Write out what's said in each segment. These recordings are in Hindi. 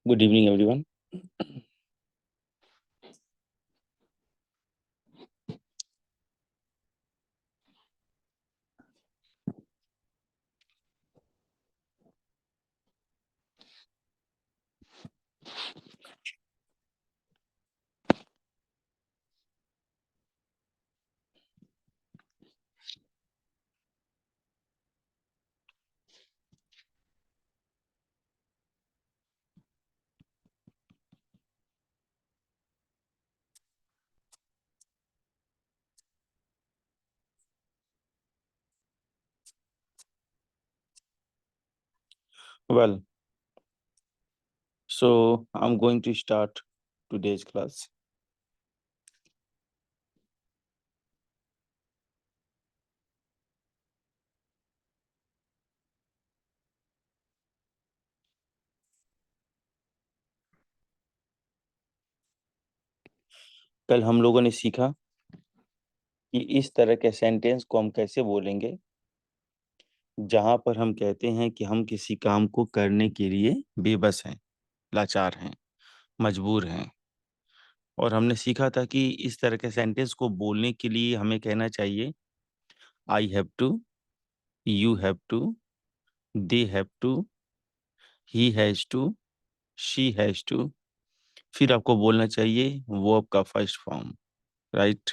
Good evening, everyone. Well, so I'm going to start today's class. कल हम लोगों ने सीखा कि इस तरह के सेंटेंस को हम कैसे बोलेंगे जहां पर हम कहते हैं कि हम किसी काम को करने के लिए बेबस हैं, लाचार हैं, मजबूर हैं। और हमने सीखा था कि इस तरह के सेंटेंस को बोलने के लिए हमें कहना चाहिए I have to, you have to, they have to, he has to, she has to. फिर आपको बोलना चाहिए वर्ब का फर्स्ट फॉर्म, राइट।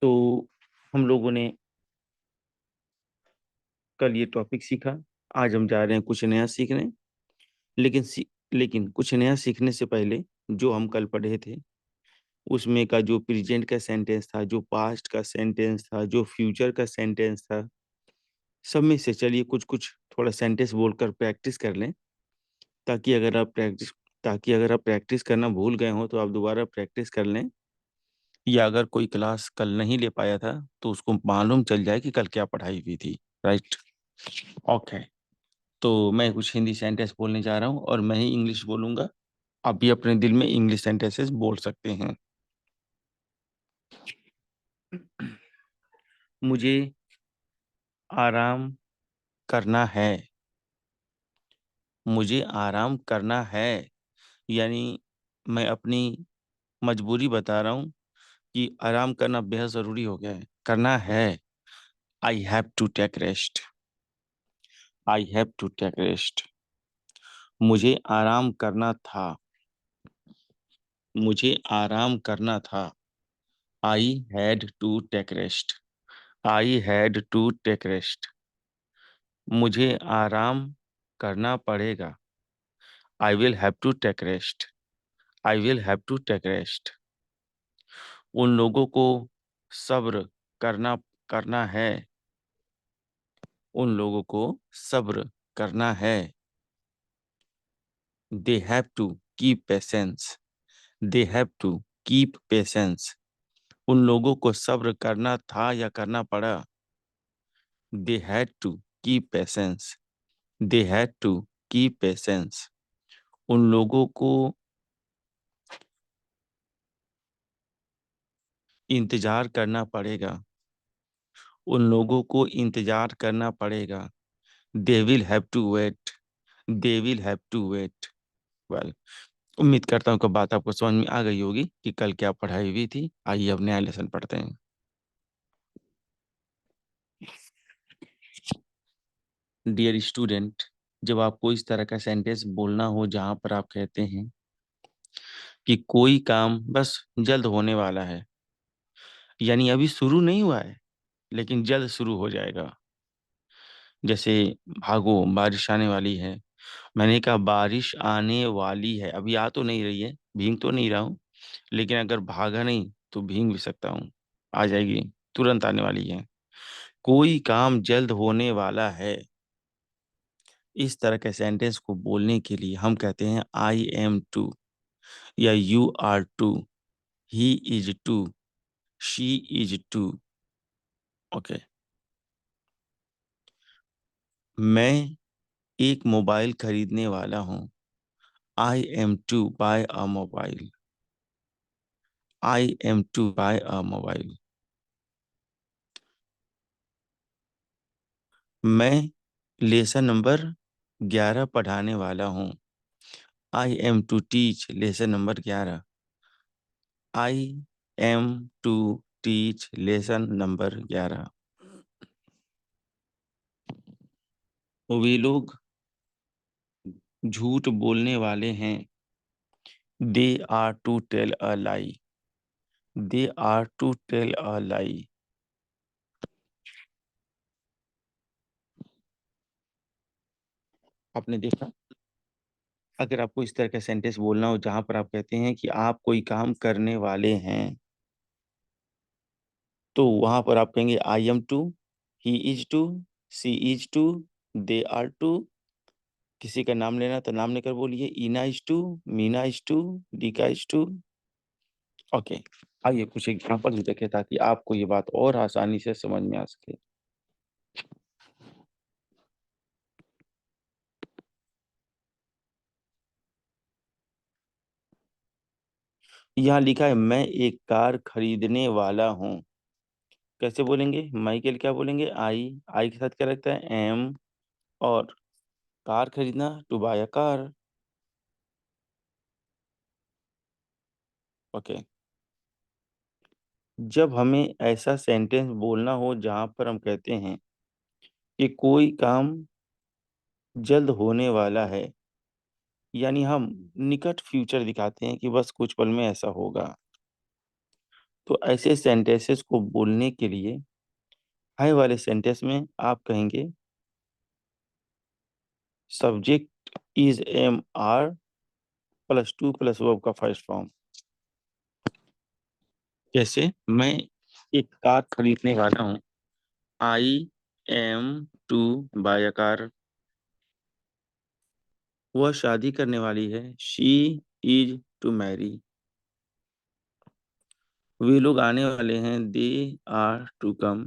तो हम लोगों ने कल ये टॉपिक सीखा। आज हम जा रहे हैं कुछ नया सीखने। लेकिन लेकिन कुछ नया सीखने से पहले जो हम कल पढ़े थे उसमें का जो प्रेजेंट का सेंटेंस था, जो पास्ट का सेंटेंस था, जो फ्यूचर का सेंटेंस था, सब में से चलिए कुछ कुछ थोड़ा सेंटेंस बोलकर प्रैक्टिस कर लें। ताकि अगर आप प्रैक्टिस ताकि अगर आप प्रैक्टिस करना भूल गए हो तो आप दोबारा प्रैक्टिस कर लें, या अगर कोई क्लास कल नहीं ले पाया था तो उसको मालूम चल जाए कि कल क्या पढ़ाई हुई थी, राइट। ओके। तो मैं कुछ हिंदी सेंटेंस बोलने जा रहा हूँ और मैं ही इंग्लिश बोलूंगा। आप भी अपने दिल में इंग्लिश सेंटेंसेस बोल सकते हैं। मुझे आराम करना है। मुझे आराम करना है, यानी मैं अपनी मजबूरी बता रहा हूँ कि आराम करना बेहद ज़रूरी हो गया है, करना है। I have to take rest. I have to take rest. मुझे आराम करना था। मुझे आराम करना था। I had to take rest. I had to take rest. मुझे आराम करना पड़ेगा। I will have to take rest. I will have to take rest. उन लोगों को सब्र करना करना है। उन लोगों को सब्र करना है। They have to keep patience. They have to keep patience. उन लोगों को सब्र करना था या करना पड़ा। They had to keep patience. They had to keep patience. उन लोगों को इंतजार करना पड़ेगा। उन लोगों को इंतजार करना पड़ेगा। They will have to wait. They will have to wait. Well, उम्मीद करता हूँ कि बात आपको समझ में आ गई होगी कि कल क्या पढ़ाई हुई थी। आइए अब नया लेसन पढ़ते हैं। डियर स्टूडेंट, जब आपको इस तरह का सेंटेंस बोलना हो जहां पर आप कहते हैं कि कोई काम बस जल्द होने वाला है, यानी अभी शुरू नहीं हुआ है लेकिन जल्द शुरू हो जाएगा। जैसे भागो बारिश आने वाली है। मैंने कहा बारिश आने वाली है, अभी आ तो नहीं रही है, भीग तो नहीं रहा हूँ, लेकिन अगर भागा नहीं तो भीग भी सकता हूँ। आ जाएगी, तुरंत आने वाली है। कोई काम जल्द होने वाला है। इस तरह के सेंटेंस को बोलने के लिए हम कहते हैं आई एम टू, या you are to, he is to, she is to. Okay. मैं एक मोबाइल खरीदने वाला हूँ। I am to buy a mobile. I am to buy a mobile. मैं लेसन नंबर 11 पढ़ाने वाला हूँ। I am to teach lesson number 11। I am to teach lesson number 11। वे लोग झूठ बोलने वाले हैं। They are to tell a lie. They are to tell a लाई। आपने देखा, अगर आपको इस तरह का सेंटेंस बोलना हो जहां पर आप कहते हैं कि आप कोई काम करने वाले हैं, तो वहां पर आप कहेंगे I am to, he is to, she is to, they are to. किसी का नाम लेना तो नाम लेकर बोलिए, Eena is to, Meena is to, Deeka is to. Okay, आइए कुछ एग्जाम्पल देखें ताकि आपको ये बात और आसानी से समझ में आ सके। यहाँ लिखा है मैं एक कार खरीदने वाला हूँ। कैसे बोलेंगे? मैं के लिए क्या बोलेंगे? आई के साथ क्या लगता है? एम। और कार खरीदना, to buy a car. Okay. जब हमें ऐसा सेंटेंस बोलना हो जहां पर हम कहते हैं कि कोई काम जल्द होने वाला है, यानी हम निकट फ्यूचर दिखाते हैं कि बस कुछ पल में ऐसा होगा, तो ऐसे सेंटेंसेस को बोलने के लिए हाई वाले सेंटेंस में आप कहेंगे subject is am are plus to plus verb का फर्स्ट फॉर्म। जैसे मैं एक कार खरीदने वाला हूँ। I am to buy a car. वह शादी करने वाली है। She is to marry. वे लोग आने वाले हैं। They are to come.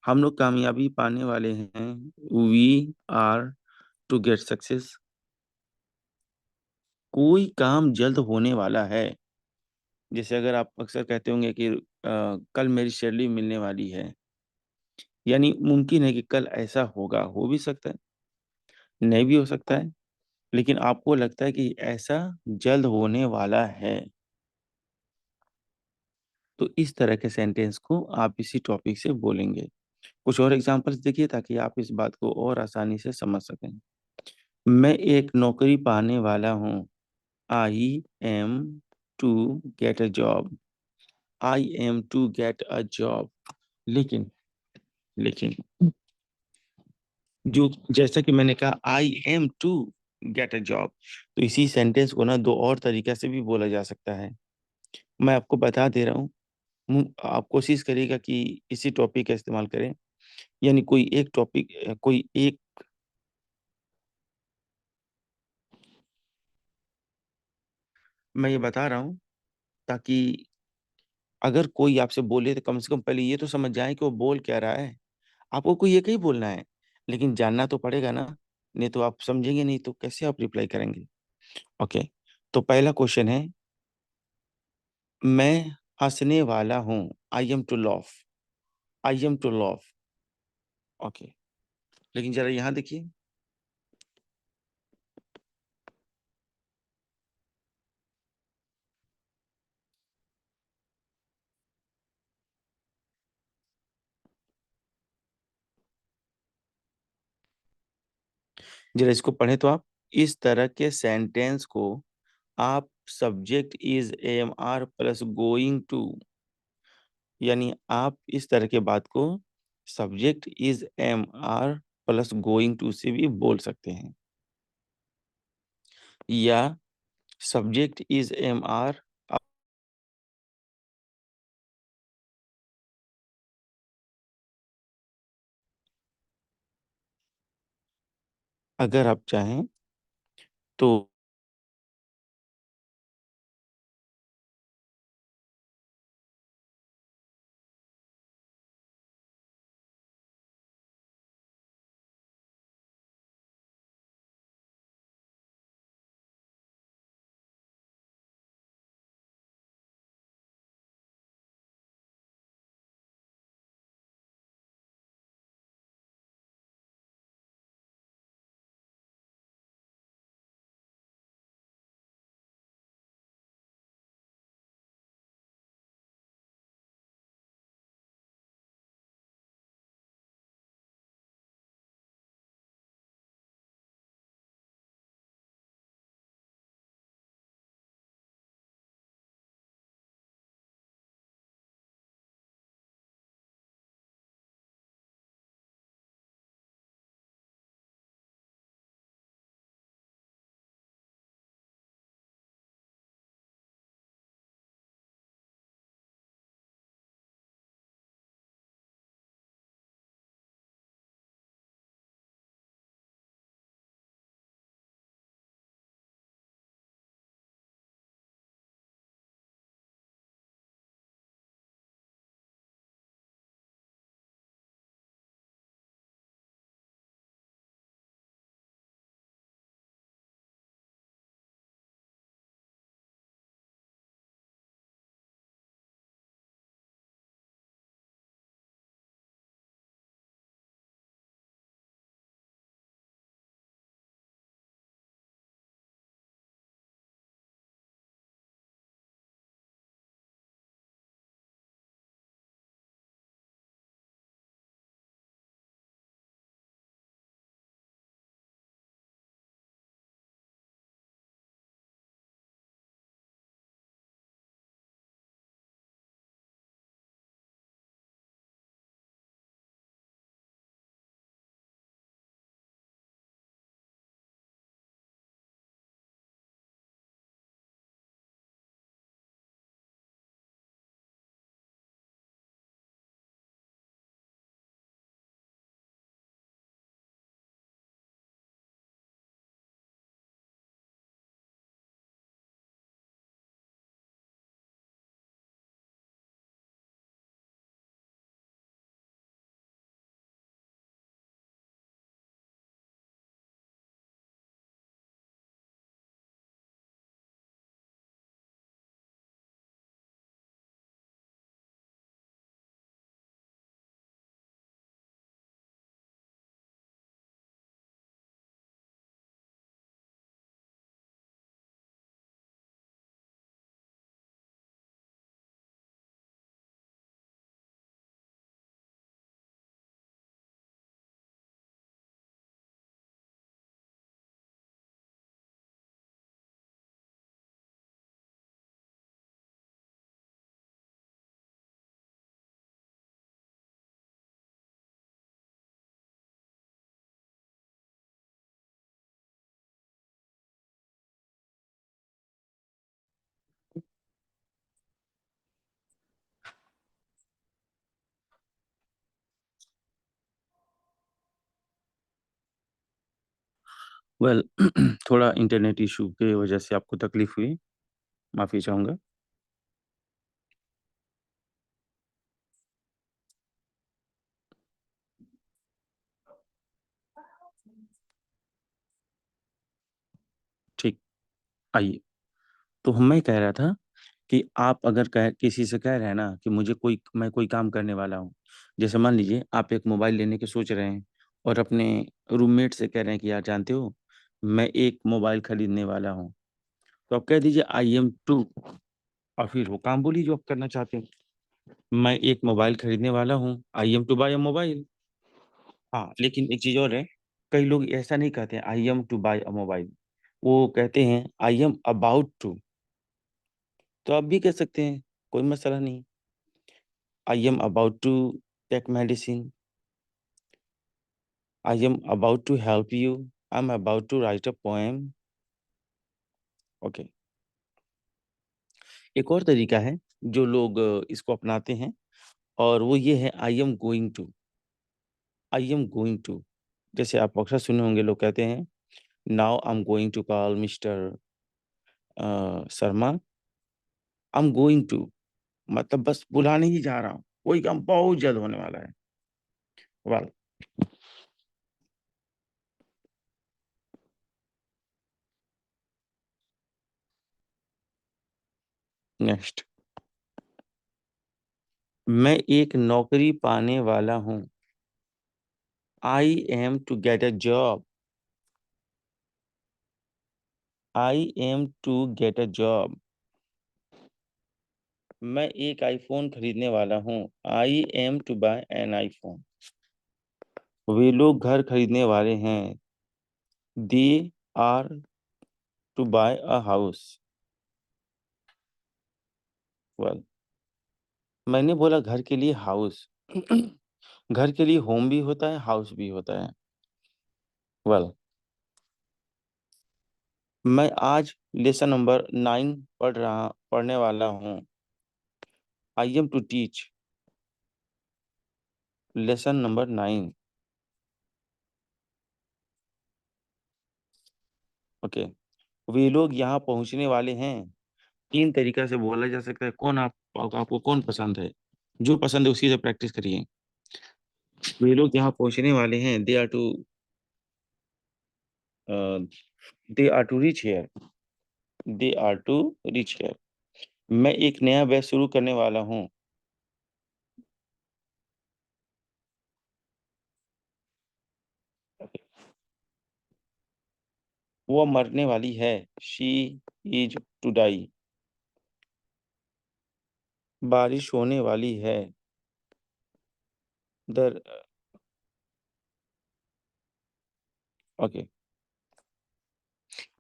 हम लोग कामयाबी पाने वाले हैं। We are to get success. कोई काम जल्द होने वाला है। जैसे अगर आप अक्सर कहते होंगे कि कल मेरी सैलरी मिलने वाली है, यानी मुमकिन है कि कल ऐसा होगा, हो भी सकता है, नहीं भी हो सकता है, लेकिन आपको लगता है कि ऐसा जल्द होने वाला है। तो इस तरह के सेंटेंस को आप इसी टॉपिक से बोलेंगे। कुछ और एग्जांपल्स देखिए ताकि आप इस बात को और आसानी से समझ सकें। मैं एक नौकरी पाने वाला हूँ। I am to get a job. I am to get a job. लेकिन लेकिन जो जैसा कि मैंने कहा I am to get a job, तो इसी सेंटेंस को ना दो और तरीके से भी बोला जा सकता है। मैं आपको बता दे रहा हूँ। आप कोशिश करिएगा कि इसी टॉपिक का इस्तेमाल करें। यानी कोई एक टॉपिक, कोई एक, मैं ये बता रहा हूँ ताकि अगर कोई आपसे बोले तो कम से कम पहले ये तो समझ जाए कि वो बोल क्या रहा है। आपको कोई एक ही बोलना है, लेकिन जानना तो पड़ेगा ना, नहीं तो आप समझेंगे नहीं तो कैसे आप रिप्लाई करेंगे। ओके, तो पहला क्वेश्चन है, मैं हंसने वाला हूँ। I am to laugh. I am to laugh. Okay, लेकिन जरा यहाँ देखिए, जरा इसको पढ़े तो आप। इस तरह के सेंटेंस को आप subject is am are plus going to, यानी आप इस तरह के बात को subject is am are plus going to से भी बोल सकते हैं, या सब्जेक्ट इज एम आर। अगर आप चाहें तो वेल थोड़ा इंटरनेट इशू की वजह से आपको तकलीफ हुई, माफ़ी चाहूँगा। ठीक, आइए। तो मैं कह रहा था कि आप अगर कह किसी से कह रहे हैं ना कि मैं कोई काम करने वाला हूँ। जैसे मान लीजिए आप एक मोबाइल लेने की सोच रहे हैं और अपने रूममेट से कह रहे हैं कि यार जानते हो, मैं एक मोबाइल खरीदने वाला हूँ। तो आप कह दीजिए आई एम टू, और फिर वो काम बोलिए जो आप करना चाहते हैं। मैं एक मोबाइल खरीदने वाला हूँ, I am to buy a mobile. हाँ, लेकिन एक चीज़ और है, कई लोग ऐसा नहीं कहते हैं I am to buy a mobile, वो कहते हैं आई एम अबाउट टू। तो आप भी कह सकते हैं, कोई मसला नहीं। I am about to take medicine, I am about to help you, I am about to write a poem. Okay. एक और तरीका है जो लोग इसको अपनाते हैं, और वो ये है I am going to. I am going to, जैसे आप अक्सर सुने होंगे, लोग कहते हैं now I am going to call mister Sharma, I am going to, मतलब बस बुलाने ही जा रहा हूँ, कोई काम बहुत जल्द होने वाला है। Well, next. मैं एक नौकरी पाने वाला हूँ, I am to get a job. I am to get a job. मैं एक आईफोन खरीदने वाला हूँ, I am to buy an iPhone. वे लोग घर खरीदने वाले हैं, they are to buy a house. Well, मैंने बोला घर के लिए हाउस। घर के लिए होम भी होता है, हाउस भी होता है। वेल, मैं आज लेसन नंबर 9 पढ़ने वाला हूँ, I am to teach lesson number 9। Okay. वे लोग यहाँ पहुँचने वाले हैं। 3 तरीका से बोला जा सकता है, आपको कौन पसंद है? जो पसंद है उसी से प्रैक्टिस करिए। वे लोग यहाँ पहुँचने वाले हैं, they are to reach here, they are to reach here. मैं एक नया बैच शुरू करने वाला हूँ। वो मरने वाली है, शी इज टू डाई। बारिश होने वाली है, दर ओके।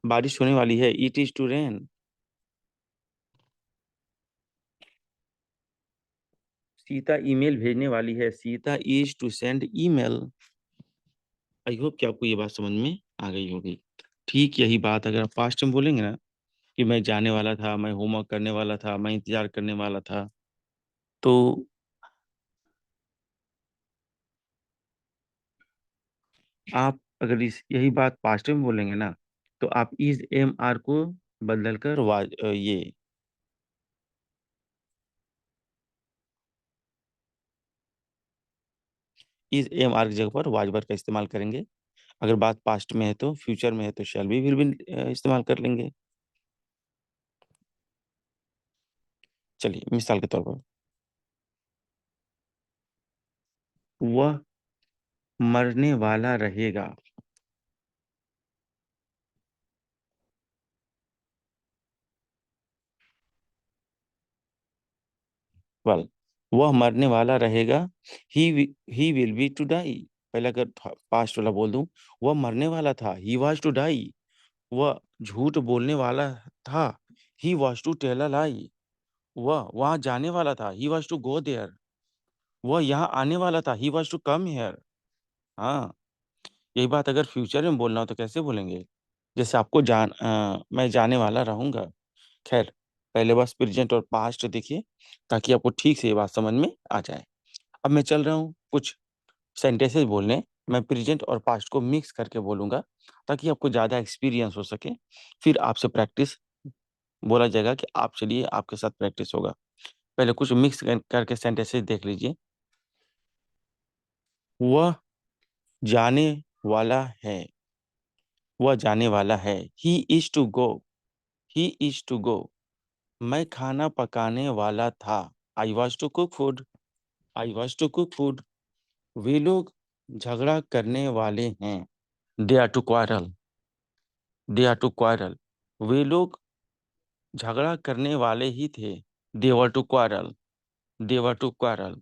बारिश होने वाली है, it is to rain. Sita email भेजने वाली है, Sita is to send email. I hope कि आपको ये बात समझ में आ गई होगी। ठीक यही बात अगर आप पास्ट में बोलेंगे ना कि मैं जाने वाला था, मैं होमवर्क करने वाला था, मैं इंतजार करने वाला था, तो आप अगर इस यही बात पास्ट में बोलेंगे ना, तो आप इज एम आर को बदल कर ये इज एम आर की जगह पर वाज वर्ड का इस्तेमाल करेंगे। अगर बात पास्ट में है तो फ्यूचर में है तो शैल बी विल बी इस्तेमाल कर लेंगे। चलिए मिसाल के तौर पर, वह मरने वाला रहेगा। वेल, वह मरने वाला रहेगा, he will be to die. पहले अगर पास्ट वाला बोल दूं, वह मरने वाला था, ही वॉज टू डाई। वह झूठ बोलने वाला था, he was to tell a lie. वह वहां जाने वाला था, he was to go there. वह यहाँ आने वाला था, he was to come here. हाँ, यही बात अगर फ्यूचर में बोलना हो तो कैसे बोलेंगे? जैसे मैं जाने वाला रहूंगा। खैर, पहले बस प्रेजेंट और पास्ट देखिए, ताकि आपको ठीक से ये बात समझ में आ जाए। अब मैं चल रहा हूँ कुछ सेंटेंसेस बोलने, मैं प्रेजेंट और पास्ट को मिक्स करके बोलूंगा ताकि आपको ज़्यादा एक्सपीरियंस हो सके। फिर आपसे प्रैक्टिस बोला जाएगा कि आप चलिए आपके साथ प्रैक्टिस होगा। पहले कुछ मिक्स करके सेंटेंसेस देख लीजिए। वह जाने वाला है। वह जाने वाला है। He is to go. He is to go. मैं खाना पकाने वाला था। I was to cook food. I was to cook food. वे लोग झगड़ा करने वाले हैं। They are to quarrel. They are to quarrel. वे लोग झगड़ा करने वाले ही थे। They were to quarrel. They were to quarrel.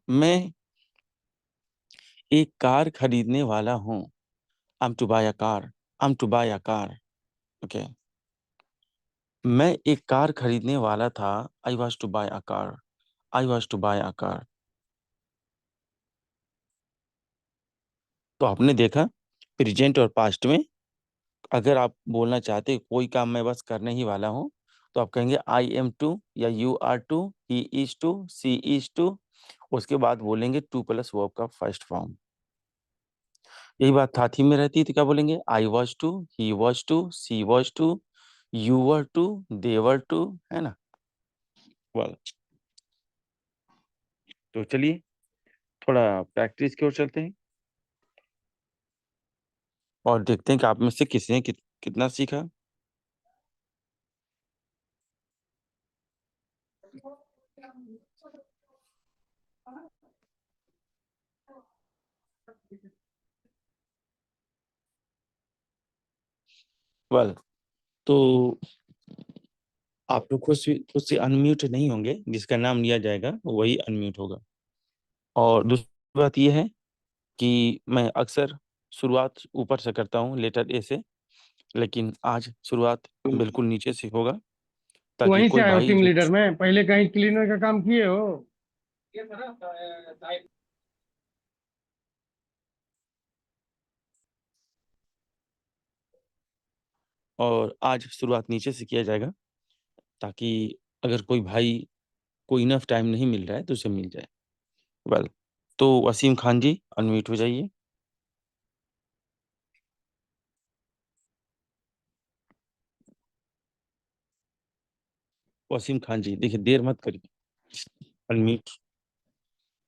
मैं एक कार खरीदने वाला हूँ। I'm to buy a car. I'm to buy a car. Okay. मैं एक कार खरीदने वाला था। I was to buy a car. I was to buy a car. तो आपने देखा प्रेजेंट और पास्ट में अगर आप बोलना चाहते कोई काम मैं बस करने ही वाला हूँ तो आप कहेंगे आई एम टू या you are to, he is to, she is to. उसके बाद बोलेंगे टू प्लस वर्ब का फर्स्ट फॉर्म। यही बात साथी में रहती है तो क्या बोलेंगे? I was to, he was to, she was to, you were to, they were to, है ना। वाह। तो चलिए थोड़ा प्रैक्टिस की ओर चलते हैं और देखते हैं कि आप में से किसने कितना सीखा। वेल, तो आप लोग खुद से अनम्यूट नहीं होंगे। जिसका नाम लिया जाएगा वही अनम्यूट होगा। और दूसरी बात यह है कि मैं अक्सर शुरुआत ऊपर से करता हूँ लेटर ए से, लेकिन आज शुरुआत बिल्कुल नीचे से होगा ताकि वहीं से कोई आए हो भाई टीम जो। लीडर में, पहले कहीं क्लीनर का काम किए हो? और आज शुरुआत नीचे से किया जाएगा ताकि अगर कोई भाई को इनफ टाइम नहीं मिल रहा है तो उसे मिल जाए। वेल, तो वसीम खान जी अनम्यूट हो जाइए। वसीम खान जी देखिए देर मत करिए, अनम्यूट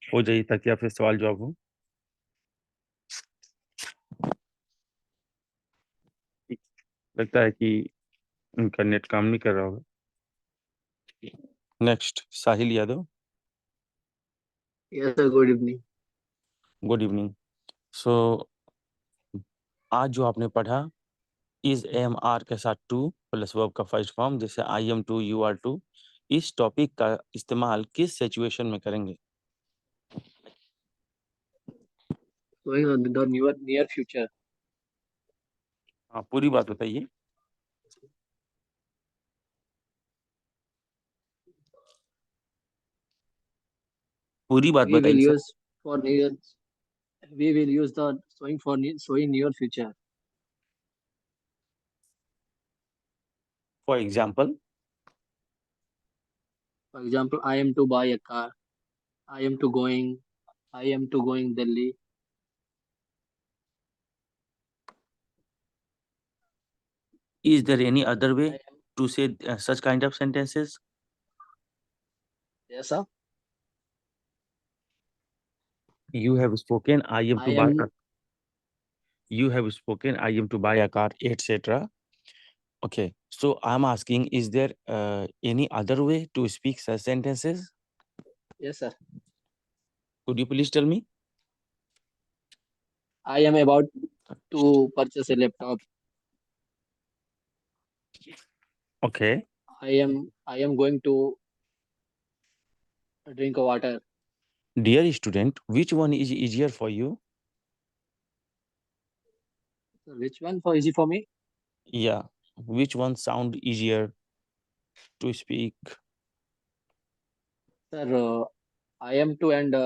हो जाइए ताकि आपसे सवाल जवाब हो। लगता है कि उनका नेट काम नहीं कर रहा होगा। Next Sahil Yadav. Yes sir, good evening. Good evening. So आज जो आपने पढ़ा इज एम आर के साथ टू प्लस वर्ब का फर्स्ट फॉर्म जैसे I am to, you are to, इस टॉपिक का इस्तेमाल किस सिचुएशन में करेंगे? Going on the near future. हाँ, पूरी बात बताइए। पूरी बात वी विल बताइए सर। Use for near we will use the showing near future. For example. For example, I am to buy a car, I am to going Delhi. Is there any other I way am to say such kind of sentences? Yes sir. You have spoken I am to I buy am a, you have spoken I am to buy a car, etc. Okay, so I'm asking, is there any other way to speak such sentences? Yes sir. Could you please tell me? I am about to purchase a laptop। Okay. I am going to drink water. Dear student, which one is easier for you? Which one for easy for me? Yeah, which one sound easier to speak? Sir, I am to and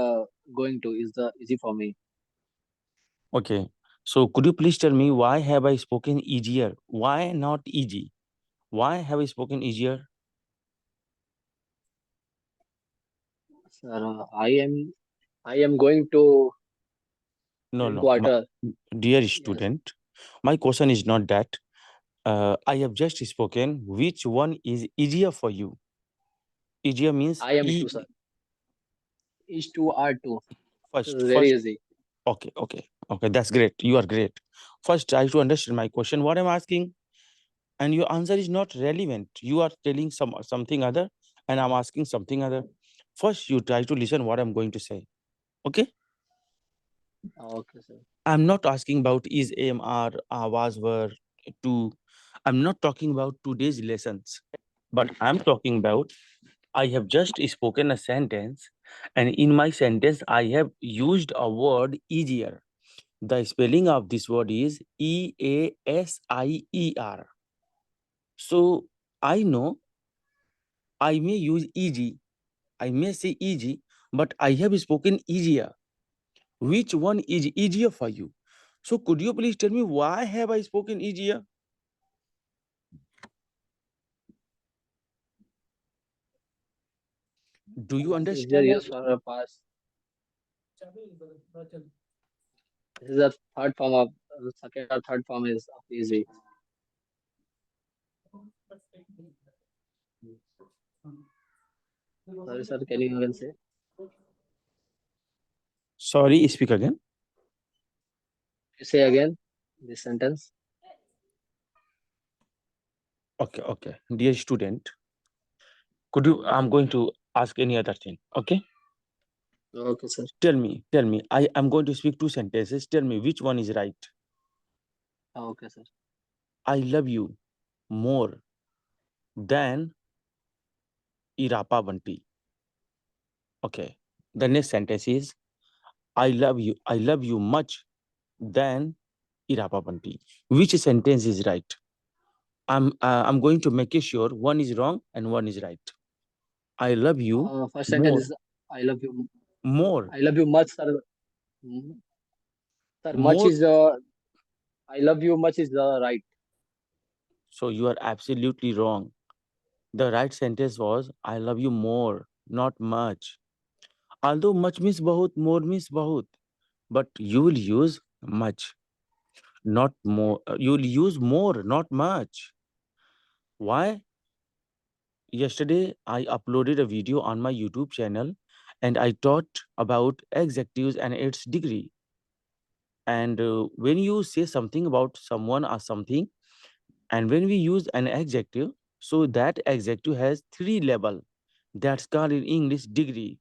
going to is the easy for me. Okay, so could you please tell me why have I spoken easier? Why not easy? Why have I spoken easier? Sir, I am I am going to No, drink no, water. dear Yes. student, my question is not that. I have just spoken. Which one is easier for you? Easier means I am two, sir. Is two are two. This first. is very First, easy. okay. That's great. You are great. First, try to understand my question. What I'm asking, and your answer is not relevant. You are telling something other, and I'm asking something other. First, you try to listen what I'm going to say. Okay. Okay, sir. I'm not asking about is AMR, was were to. I'm not talking about today's lessons, but I'm talking about I have just spoken a sentence, and in my sentence, I have used a word easier. The spelling of this word is EASIER. So I know I may use easy, I may say easy, but I have spoken easier. Which one is easier for you? So could you please tell me why have I spoken easier? Do you This is the understand? use for a past. This is the third form of second or third form is of easy. Sorry, sir. Can you again say? Sorry, speak again. You say again this sentence. Okay. Dear student, could you, I'm going to ask any other thing. Okay. Okay, sir. Tell me. I am going to speak two sentences. Tell me which one is right. Okay, sir. I love you more than Irapa Banti. Okay. The next sentence is I love you much than Irapa Banti. Which sentence is right? I'm going to make sure one is wrong and one is right. I love you First sentence more. is I love you. More. I love you much, sir. Mm. Sir, much More. is I love you much is the right. So you are absolutely wrong. The right sentence was I love you more, not much. Although much means bahut, more means bahut, but you will use much, not more. You will use more, not much. Why? Yesterday, I uploaded a video on my YouTube channel and I taught about adjectives and its degree. And when you say something about someone or something, and when we use an adjective, so that adjective has 3 levels. That's called in English degree.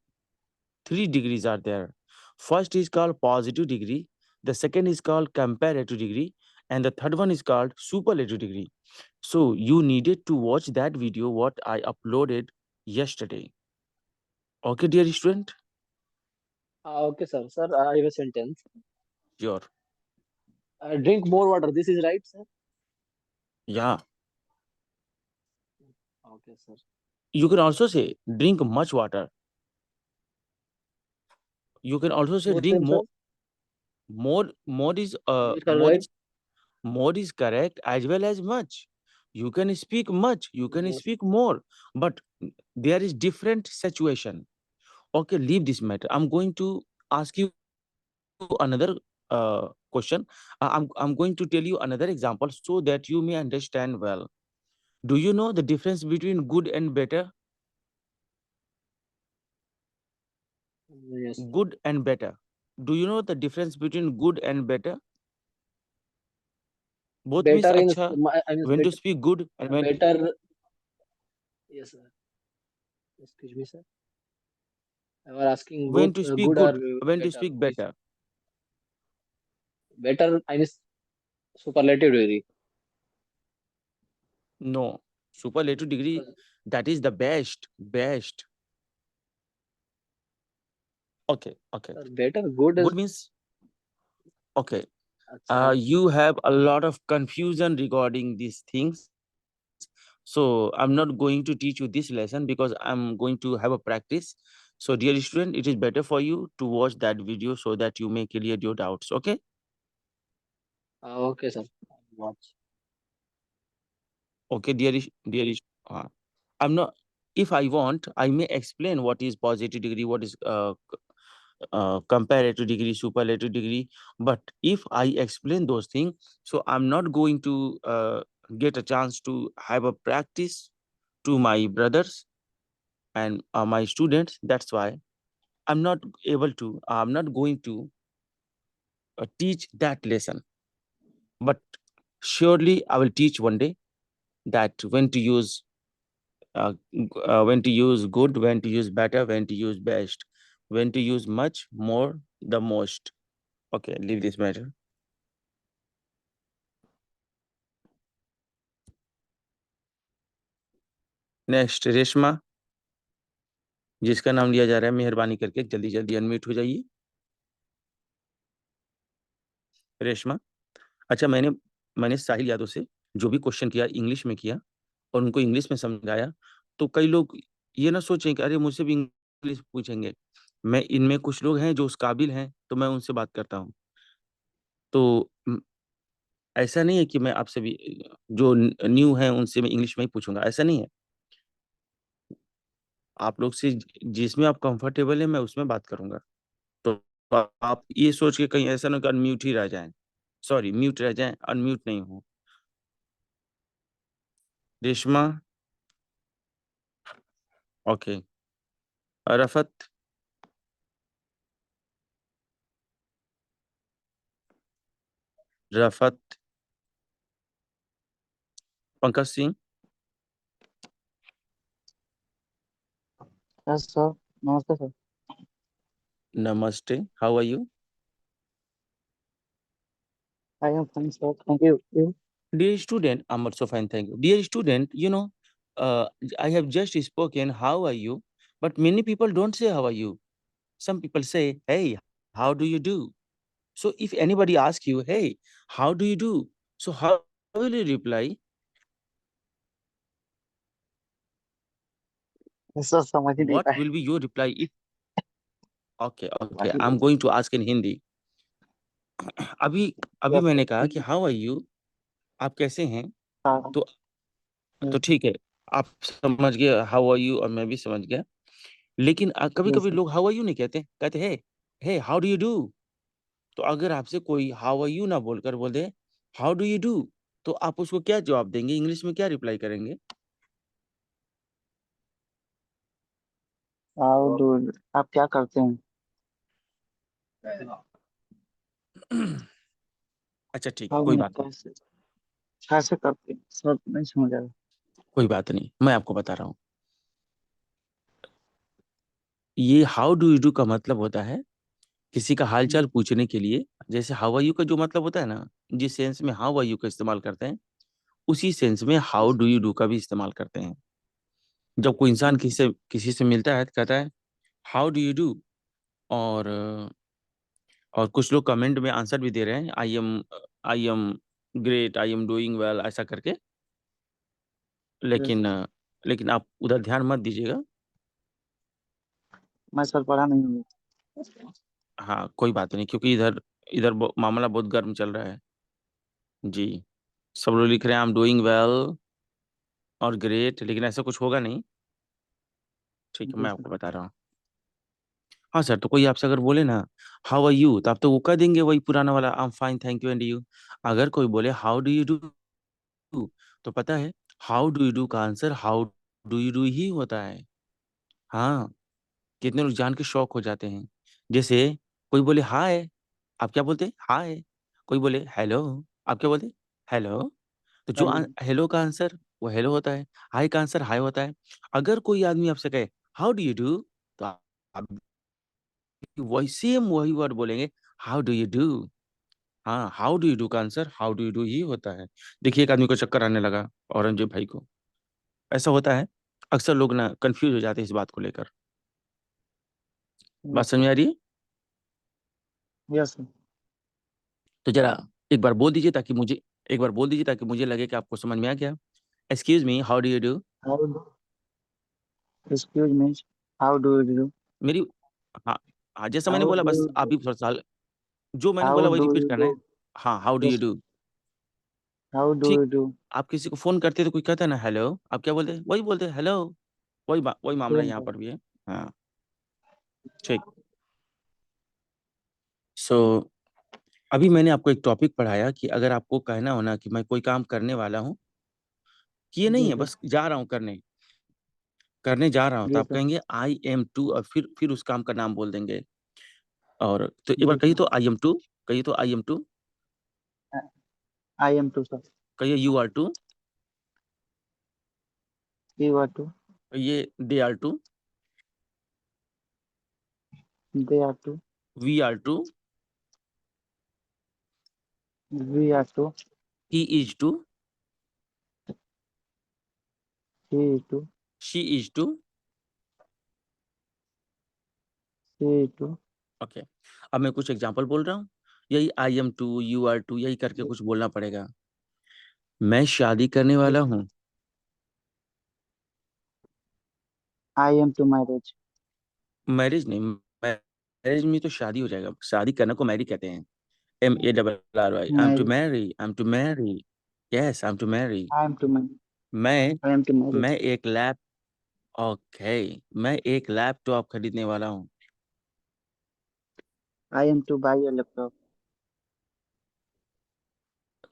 3 degrees are there. First is called positive degree, the second is called comparative degree, and the third one is called superlative degree. So you needed to watch that video what I uploaded yesterday. Okay, dear student? Okay, sir. Sir, I have a sentence. Sure. Drink more water. This is right, sir. Yeah. Okay, sir. You can also say drink much water. You can also say Both drink same, sir. more. More is Both are right. more is correct as well as much. You can speak much, you can Yes. speak more, but there is different situation. Okay, leave this matter. I'm going to ask you another question. I'm going to tell you another example so that you may understand well. Do you know the difference between good and better? Yes. Good and better. Do you know the difference between good and better? Both means Better in acha. I mean When to better. speak good and when Better. Yes, sir. Excuse me, sir. I was asking when both to speak good or good, when to better. speak Which better. better? I mean superlative degree. No, superlative degree, Because that is the best. Okay. sir, better good Good is means okay. acha. You have a lot of confusion regarding these things. So I'm not going to teach you this lesson because I'm going to have a practice. So dear student, it is better for you to watch that video so that you may clear your doubts. Okay. Okay, sir. Watch. Okay, uh, I'm not. If I want, I may explain what is positive degree, what is comparative degree, superlative degree. But if I explain those things, so I'm not going to get a chance to have a practice to my brothers and my students. That's why I'm not going to teach that lesson. But surely I will teach one day that when to use good, when to use better, when to use best, when to use much, more, the most. Okay, leave this matter. Next Reshma, जिसका नाम लिया जा रहा है, मेहरबानी करके जल्दी जल्दी अनम्यूट हो जाइए। रेशमा, अच्छा, मैंने साहिल यादव से जो भी क्वेश्चन किया इंग्लिश में किया और उनको इंग्लिश में समझाया। तो कई लोग ये ना सोचें कि अरे मुझसे भी इंग्लिश पूछेंगे। मैं इनमें कुछ लोग हैं जो उस काबिल हैं, तो मैं उनसे बात करता हूँ। तो ऐसा नहीं है कि मैं आपसे भी जो न्यू है उनसे मैं इंग्लिश में ही पूछूंगा, ऐसा नहीं है। आप लोग से जिसमें आप कंफर्टेबल है मैं उसमें बात करूंगा। तो आप ये सोच के कहीं ऐसा ना कि अनम्यूट ही रह जाएं, सॉरी म्यूट रह जाएं, अनम्यूट नहीं हो। Reshma, okay. Rafat, Rafat, Pankaj Singh, yes sir, नमस्ते सर। नमस्ते, how are you? I am fine sir, thank you. You? Dear student, I'm also fine, thank you. Dear student, uh, I have just spoken, how are you? But many people don't say, how are you? Some people say, hey, how do you do? So if anybody asks you, hey, how do you do? So how will you reply? Yes sir, समझ ही नहीं What पाए। will be your reply if okay, okay, बाकी I'm going to ask in Hindi. अभी अभी यस मैंने कहा कि सर। हाउ आर यू, आप कैसे हैं? हाँ, तो यस सर। ठीक है, आप समझ गए हाउ आर यू और मैं भी समझ गया। लेकिन कभी यस कभी सर। लोग हाउ आर यू नहीं कहते, कहते हे, hey how do you do. तो अगर आपसे कोई हाउ आर यू ना बोलकर बोल दे हाउ डू यू डू, तो आप उसको क्या जवाब देंगे, इंग्लिश में क्या रिप्लाई करेंगे? हाउ डू, आप क्या करते हैं? अच्छा ठीक है, हाउ कोई में बात नहीं, कैसे, कैसे करते हैं सर, नहीं समझ आ रहा। कोई बात नहीं, मैं आपको बता रहा हूँ। ये हाउ डू यू डू का मतलब होता है किसी का हालचाल पूछने के लिए। जैसे हाउ आर यू का जो मतलब होता है ना, जिस सेंस में हाउ आर यू का इस्तेमाल करते हैं, उसी सेंस में how yes do you do का भी इस्तेमाल करते हैं। जब कोई इंसान किसी से मिलता है तो कहता है हाउ डू यू डू। और और कुछ लोग कमेंट में आंसर भी दे रहे हैं, I am great, I am doing well, ऐसा करके। यस। लेकिन लेकिन आप उधर ध्यान मत दीजिएगा। मैं सर पढ़ा नहीं हूँ। हाँ, कोई बात नहीं, क्योंकि इधर इधर मामला बहुत गर्म चल रहा है जी। सब लोग लिख रहे हैं आई एम डूइंग वेल और ग्रेट, लेकिन ऐसा कुछ होगा नहीं। ठीक है, मैं यस सर। आपको बता रहा हूँ। हाँ सर, तो कोई आपसे अगर बोले ना हाउ आर यू, तो आप तो वो कह देंगे वही पुराना वाला आई am fine thank you and you. अगर कोई बोले हाउ डू यू डू, तो पता है हाउ डू यू डू का answer how do you do he होता है। हाँ, कितने लोग जान के शौक हो जाते हैं। जैसे कोई बोले हाय, आप क्या बोलते हैं? हाय। कोई बोले हेलो, आप क्या बोलते हैं? हेलो। तो जो हेलो। हेलो का आंसर वो हेलो होता है, हाय का आंसर हाय होता है। अगर कोई आदमी आपसे कहे हाउ डू यू डू, तो आप वही सेम वही वर्ड बोलेंगे, हाउ डू यू डू। हाँ, हाउ डू यू डू का answer how do you do he होता है। देखिए, एक आदमी को चक्कर आने लगा, औरंगजेब भाई को। ऐसा होता है, अक्सर लोग ना कंफ्यूज हो जाते हैं इस बात को लेकर। बात यस समझ सर। में आ रही है? Yes sir. तो जरा एक बार बोल दीजिए ताकि मुझे एक बार बोल दीजिए ताकि मुझे लगे कि आपको समझ में आ गया। Excuse me, how do you do. How do, excuse me, how do you do? मेरी हाँ, हाँ, जैसा मैंने हाउ बोला डू बस यू आप डू? भी थोड़ा सा जो मैंने हाउ बोला वही डू रिपीट यू करना डू? है। हाँ, how do you yes. Do. How do ठीक। You do? आप किसी को फोन करते हैं तो कोई कहता है ना हेलो, आप क्या बोलते हैं? वही बोलते हैं हेलो। वही मामला सेम यहाँ सर। पर भी है। हाँ, ठीक। सो अभी मैंने आपको एक टॉपिक पढ़ाया कि अगर आपको कहना हो ना कि मैं कोई काम करने वाला हूँ, किए नहीं जी है, सर। बस जा रहा हूँ करने करने जा रहा हूँ, तो जी आप सर। कहेंगे आई एम टू और फिर उस काम का नाम बोल देंगे। और तो एक बार जी कहिए सर। तो आई एम टू, कहिए तो I am to, I am to sir. कहिए you are to, you are to. कहिए they are to, they are to. We are to, we are to. He is to, he is to. She is to. He is to. Okay, अब मैं कुछ एग्जांपल बोल रहा हूँ, यही I am to, you are to, यही करके जी। कुछ बोलना पड़ेगा। मैं शादी करने जी वाला सर। हूँ। I am to marriage. Marriage नहीं, मैरिज में तो शादी हो जाएगा, शादी करने को मैरी कहते हैं। MARRY, I am to marriage. Marry, I am to marry, yes I am to marry. I am to marriage. मैं आई एम टू मैं मैरिज। एक लैप ओके, मैं एक लैपटॉप खरीदने वाला हूँ। I am to buy a laptop.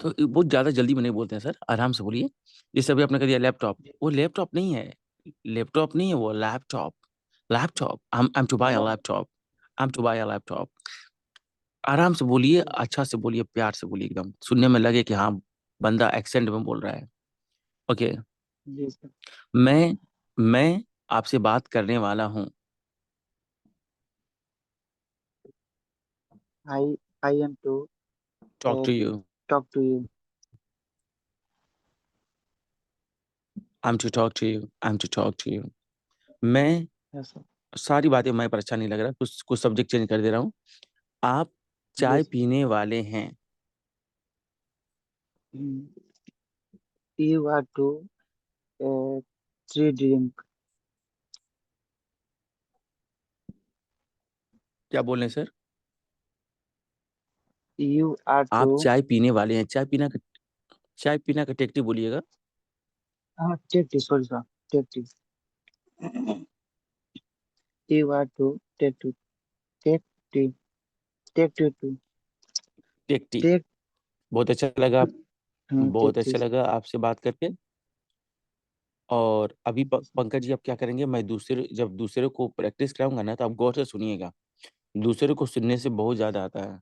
तो ये बहुत ज्यादा जल्दी में नहीं बोलते हैं सर, आराम से बोलिए। जैसे अभी आपने कह दिया लैपटॉप, वो लैपटॉप नहीं है, लैपटॉप नहीं है वो, laptop. Laptop, I am to buy a laptop, I am to buy a laptop. आराम से बोलिए, अच्छा से बोलिए, प्यार से बोलिए, एकदम सुनने में लगे कि हाँ बंदा एक्सेंट में बोल रहा है। ओके, जी सर। मैं आपसे बात करने वाला हूँ। I I am to talk to you, talk to you. I am to talk to you, I am to talk to you. मैं यस सर। सारी बातें मैं पर अच्छा नहीं लग रहा, कुछ कुछ सब्जेक्ट चेंज कर दे रहा हूँ। आप जी चाय सर। पीने वाले हैं। You are to three drink. क्या बोल रहे हैं सर? You are to. आप चाय पीने वाले हैं, चाय पीना का टेक्टी बोलिएगा। Take tea, sorry sir. Take tea. You are to take to. Take tea. Take to to. Take tea. Take. बहुत अच्छा लगा, टेक बहुत टी अच्छा सर। लगा आपसे बात करके। और अभी जी सर। पंकज जी आप क्या करेंगे, मैं जब दूसरे को प्रैक्टिस कराऊंगा ना, तो आप गौर से सुनिएगा, दूसरे को सुनने से बहुत ज्यादा आता है।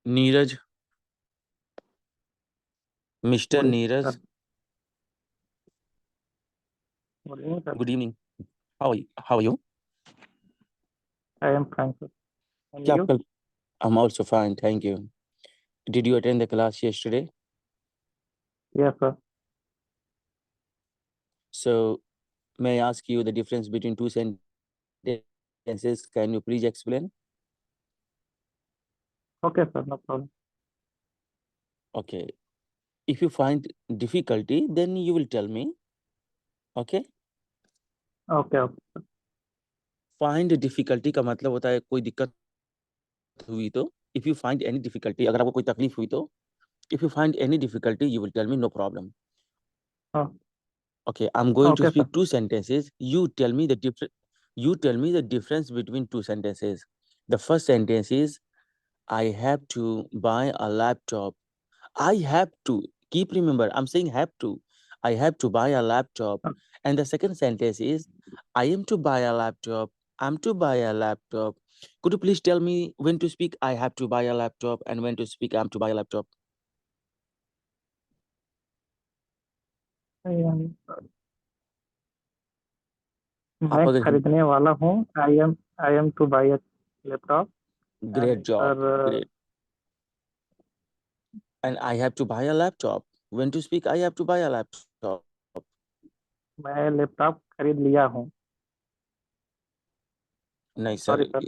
नीरज, मिस्टर बोलिए नीरज, सर। बोलिए sir. Good evening, how are you? I am fine sir. And क्या आप यू? कल, I am also fine, thank you. Did you attend the class yesterday? Yes sir. So may I ask you the difference between two sentences? Can you please explain? Okay sir, no problem. Okay. If you find difficulty, then you will tell me. Okay. Okay okay. Find difficulty का मतलब होता है कोई दिक्कत हुई तो, if you find any difficulty, अगर आपको कोई तकलीफ हुई तो, if you find any difficulty, you will tell me, no problem. Okay, I'm going to okay sir. speak two sentences. You tell me the difference. You tell me the difference between two sentences. The first sentence is, I have to buy a laptop. I have to. Keep remember, I'm saying have to. I have to buy a laptop. And the second sentence is, I am to buy a laptop. I'm to buy a laptop. Could you please tell me when to speak I have to buy a laptop and when to speak I'm to buy a laptop? आप मैं अगर खरीदने वाला हूँ। I am to buy a laptop. great and job, sir, great. And I have to buy a laptop. When to speak I have to buy a laptop. मैं लैपटॉप खरीद लिया हूँ। नहीं sorry sir,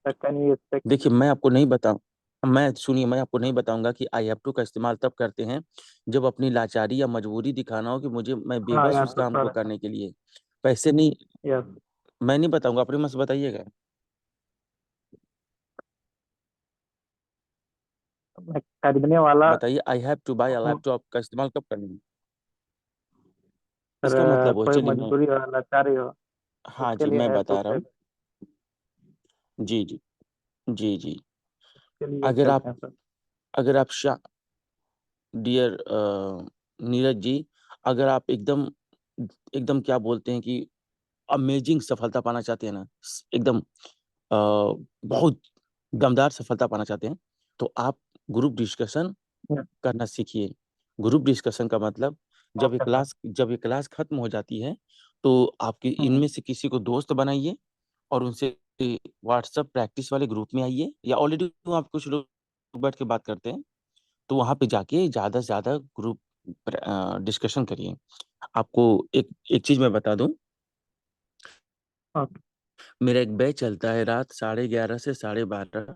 sir. Can you speak? देखिए मैं आपको नहीं बताऊं, मैं सुनिए, मैं आपको नहीं बताऊंगा कि आई हैव टू का इस्तेमाल तब करते हैं जब अपनी लाचारी या मजबूरी दिखाना हो कि मैं हाँ बेबस यार उस तो काम को सर। करने के लिए। पैसे नहीं, यस। मैं नहीं बताऊंगा, अपने मन से बताइएगा। मैं खरीदने वाला बताइए आई हैव टू बाय अ हूँ। लैपटॉप का इस्तेमाल कब करना है? सर इसका मतलब हो, कोई चलिए मैं, मजबूरी हो, लाचारी हो, हाँ उसके जी लिए मैं हैव टू बता रहा से, हूँ। जी जी, जी जी। के लिए अगर आप कहते हैं सर। अगर आप डियर नीरज जी, अगर आप एकदम एकदम क्या बोलते हैं कि अमेजिंग सफलता पाना चाहते हैं ना, एकदम बहुत दमदार सफलता पाना चाहते हैं, तो आप ग्रुप डिस्कशन करना सीखिए। ग्रुप डिस्कशन का मतलब, ओके सर। जब ये क्लास खत्म हो जाती है तो आपके हम्म। इनमें से किसी को दोस्त बनाइए और उनसे व्हाट्सएप प्रैक्टिस वाले ग्रुप में आइए, या ऑलरेडी वहाँ पे कुछ लोग बैठ के बात करते हैं, तो वहाँ पे जाके ज़्यादा से ज़्यादा ग्रुप डिस्कशन करिए। आपको एक एक चीज़ मैं बता दूं, ओके। मेरा एक बैच चलता है रात 11:30 से 12:30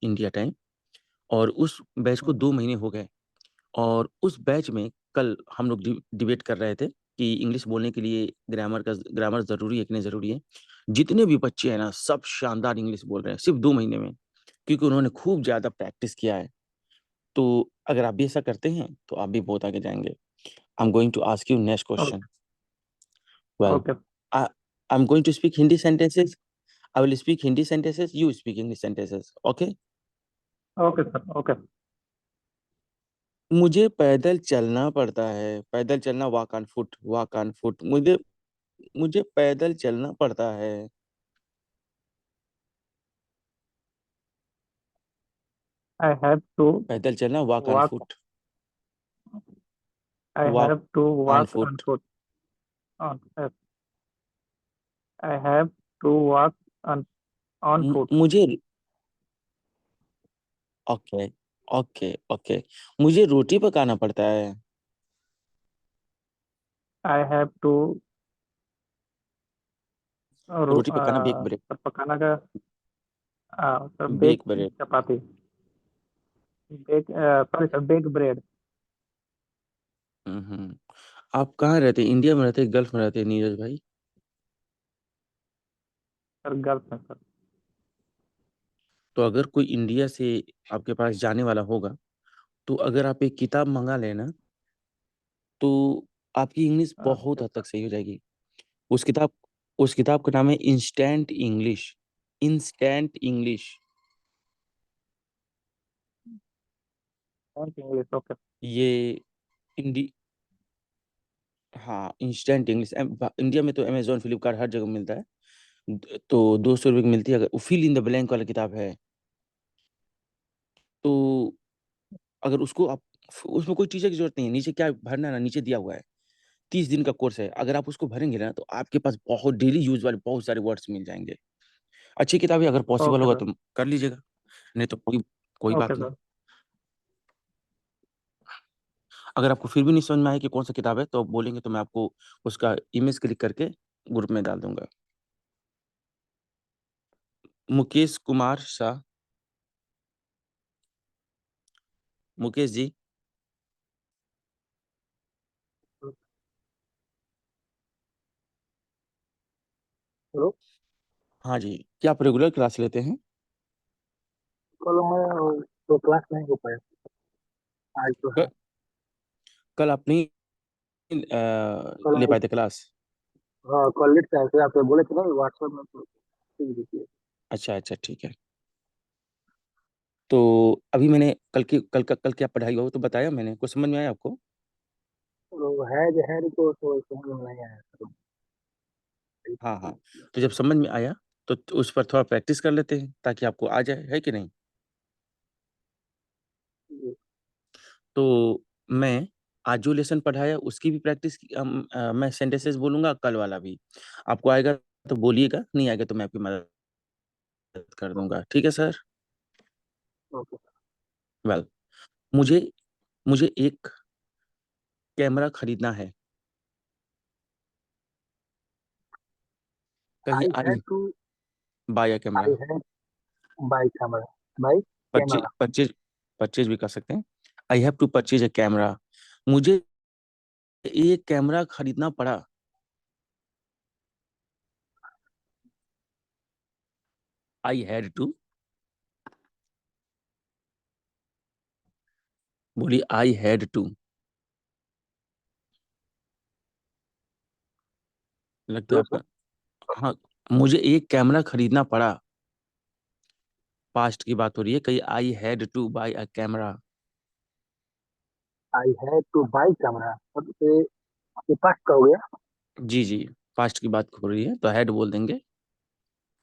इंडिया टाइम, और उस बैच को हम्म। 2 महीने हो गए। और उस बैच में कल हम लोग डिबेट कर रहे थे कि इंग्लिश बोलने के लिए ग्रामर ज़रूरी है कि नहीं ज़रूरी है। जितने भी बच्चे हैं ना, सब शानदार इंग्लिश बोल रहे हैं सिर्फ 2 महीने में, क्योंकि उन्होंने खूब ज़्यादा प्रैक्टिस किया है। तो अगर आप भी ऐसा करते हैं तो आप भी बहुत आगे जाएंगे। I am going to ask you next question. Okay. Well, okay. I am going to speak Hindi sentences. I will speak Hindi sentences, you speak English sentences. Okay? Okay sir. Okay. मुझे पैदल चलना पड़ता है। पैदल चलना, walk on foot, walk on foot. मुझे मुझे पैदल चलना पड़ता है। आई हैव टू पैदल चलना, walk on walk. Foot, I walk have to on walk on foot. Foot. On. I have to walk on on foot. मुझे, ओके, ओके, ओके, मुझे रोटी पकाना पड़ता है। आई हैव टू रोटी पकाना, बेक ब्रेड, पकाना का sir bake bake bread. Chapati. Bake sorry sir, bake bread. Hmm. आप कहाँ रहते हैं? इंडिया में रहते हैं, गल्फ में रहते हैं नीरज भाई? सर गर्ल्स में सर। तो अगर कोई इंडिया से आपके पास जाने वाला होगा, तो अगर आप एक किताब मंगा लेना, तो आपकी इंग्लिश बहुत ओके हद सर। तक सही हो जाएगी। उस किताब उस किताब का नाम है instant English. Instant English. English. Okay. ये इंडी हाँ, इंस्टेंट इंग्लिश। इंडिया में तो अमेजोन, फ्लिपकार्ट हर जगह मिलता है। तो 200 रुपये की मिलती है। अगर फिल इन द ब्लैंक वाला किताब है, तो अगर उसको आप, उसमें कोई चीज़ की जरूरत नहीं है, नीचे क्या भरना है ना, नीचे दिया हुआ है। 30 दिन का कोर्स है। अगर आप उसको भरेंगे ना, तो आपके पास बहुत डेली यूज वाले बहुत सारे वर्ड्स मिल जाएंगे। अच्छी किताब है, अगर पॉसिबल ओके होगा सर। तो कर लीजिएगा, नहीं तो कोई कोई ओके बात नहीं। सर। अगर आपको फिर भी नहीं समझ में आए कि कौन सा किताब है, तो आप बोलेंगे तो मैं आपको उसका इमेज क्लिक करके ग्रुप में डाल दूंगा। मुकेश कुमार शाह। मुकेश जी। हेलो। हाँ जी, क्या आप रेगुलर क्लास लेते हैं? कल मैं तो क्लास नहीं हो पाया, आज तो है। क- कल आप नहीं कल ले पाए थे क्लास? हाँ, कल लेट से आए थे, आप बोले थे ना व्हाट्सएप में, तो भेज दीजिए। अच्छा अच्छा, ठीक है। तो अभी मैंने कल क्या पढ़ाई हुआ वो तो बताया मैंने, कुछ समझ में आया आपको? तो है जो है तो समझ में नहीं आया, तो हाँ हाँ। तो जब समझ में आया, तो उस पर थोड़ा प्रैक्टिस कर लेते हैं ताकि आपको आ जाए, है कि नहीं? तो मैं आज जो लेसन पढ़ाया उसकी भी प्रैक्टिस मैं सेंटेंसेस बोलूंगा, कल वाला भी। आपको आएगा तो बोलिएगा, नहीं आएगा तो मैं आपकी मदद कर दूंगा, ठीक है सर? ओके। वेल, मुझे मुझे एक कैमरा खरीदना है। कहीं I had I to buy a camera. I had buy camera, buy purchase camera. Purchase purchase भी कर सकते हैं। I have to purchase a camera. मुझे एक कैमरा खरीदना पड़ा। आई हैड टू, बोलिए आई हैड टू। लगता है हेलो आपका। हाँ, मुझे एक कैमरा खरीदना पड़ा। पास्ट की बात हो रही है, कहीं I had to buy a camera. I had to buy camera, मतलब ये पास्ट का हो गया। जी जी, पास्ट की बात हो रही है तो हैड बोल देंगे।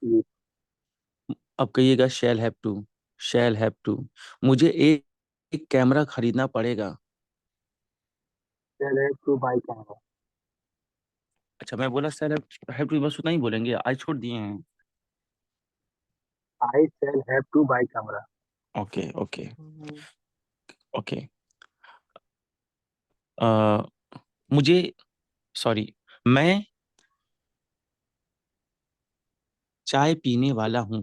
ये अब कहिएगा shall have to. Shall have to. मुझे एक कैमरा खरीदना पड़ेगा। Had to buy camera. अच्छा, मैं बोला शैल हैव टू, बस उतना ही बोलेंगे, आई छोड़ दिए हैं। I shall have to buy camera. Okay okay hmm, okay. अ, मुझे, सॉरी, मैं चाय पीने वाला हूँ।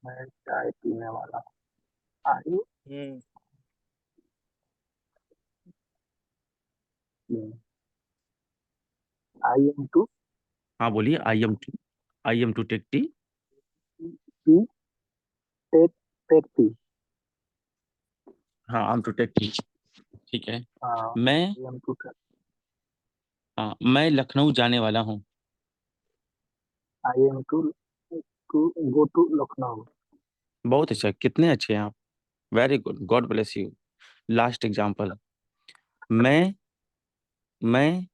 मैं चाय पीने वाला हूँ। हम्म, आई एम टू हाँ बोलिए, I am to take tea. Tea take take tea. हाँ, I am to take tea. ठीक है। मैं, आई एम टू हाँ, मैं लखनऊ जाने वाला हूँ। I am to go to Lucknow. बहुत अच्छा, कितने अच्छे हैं आप। Very good, God bless you. Last example. मैं मैं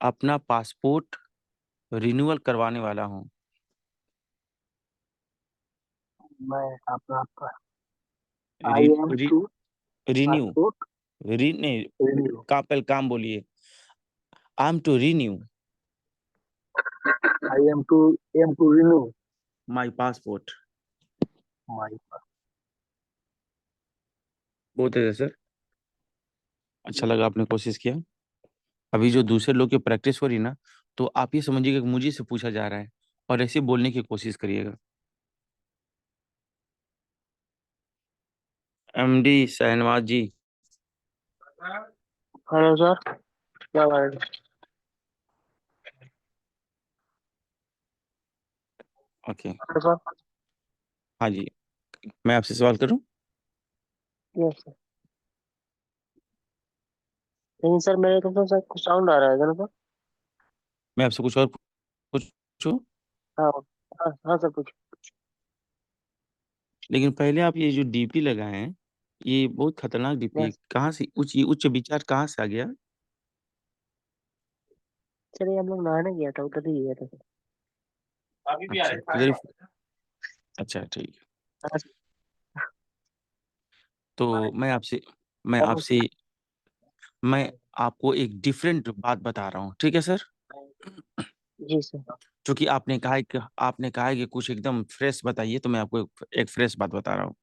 अपना पासपोर्ट रिन्यूअल करवाने वाला हूँ। मैं अपना रि, आई एम रि, टू रिन्यू। पासपोर्ट नहीं, रिन्यू। पहले काम बोलिए। I am to renew I am to renew my passport. My. बहुत अच्छा सर, अच्छा लगा आपने कोशिश किया। अभी जो दूसरे लोग की प्रैक्टिस हो रही ना, तो आप ये समझिएगा कि मुझे से पूछा जा रहा है, और ऐसे बोलने की कोशिश करिएगा। एमडी शहनवाज जी। हेलो सर, क्या बात है? ओके। Hello sir. हाँ जी, मैं आपसे सवाल करूं? Yes sir. लेकिन सर मेरे तरफ से सर कुछ साउंड आ रहा है ना सर? मैं आपसे कुछ और पूछूं? हाँ हाँ हाँ सर कुछ। लेकिन पहले आप ये जो डीपी लगाए हैं, ये बहुत खतरनाक डीपी है। यस। कहाँ से ये उच्च विचार कहाँ से आ गया? चलिए हम लोग नहाने गया था, उधर ही गया था सर। अच्छा, उधर ही। अच्छा, ठीक है। हाँ सर। तो मैं और आपसे मैं आपको एक डिफरेंट बात बता रहा हूँ, ठीक है सर? जी सर। क्योंकि आपने कहा है कि कुछ एकदम फ्रेश बताइए, तो मैं आपको एक फ्रेश बात बता रहा हूँ।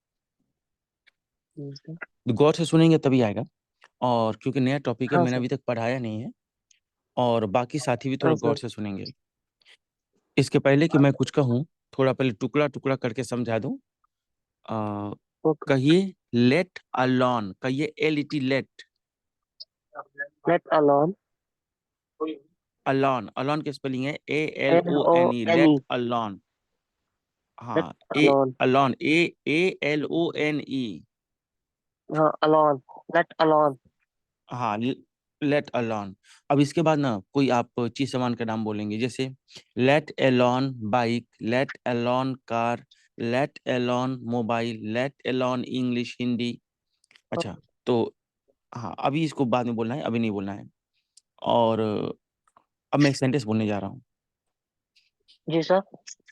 जी सर। तो गौर से सुनेंगे तभी आएगा। और क्योंकि नया टॉपिक है, हाँ मैंने सर। अभी तक पढ़ाया नहीं है, और बाकी साथी भी थोड़ा हाँ गौर सर। से सुनेंगे। इसके पहले कि मैं कुछ कहूँ, थोड़ा पहले टुकड़ा टुकड़ा करके समझा दूं। Uh, okay. कहिए लेट अलोन, कहिए LET let. Let alone. Alone, alone की स्पेलिंग है L O ALONE, N E. Let alone. Let हाँ, ए अलोन। Alone, ALONE। हाँ अलोन। Let alone. हाँ, लेट अलोन। अब इसके बाद ना कोई आप चीज सामान का नाम बोलेंगे, जैसे let alone bike, let alone car, let alone mobile, let alone English Hindi. अच्छा, तो हाँ, अभी इसको बाद में बोलना है, अभी नहीं बोलना है। और अब मैं एक सेंटेंस बोलने जा रहा हूँ। जी सर।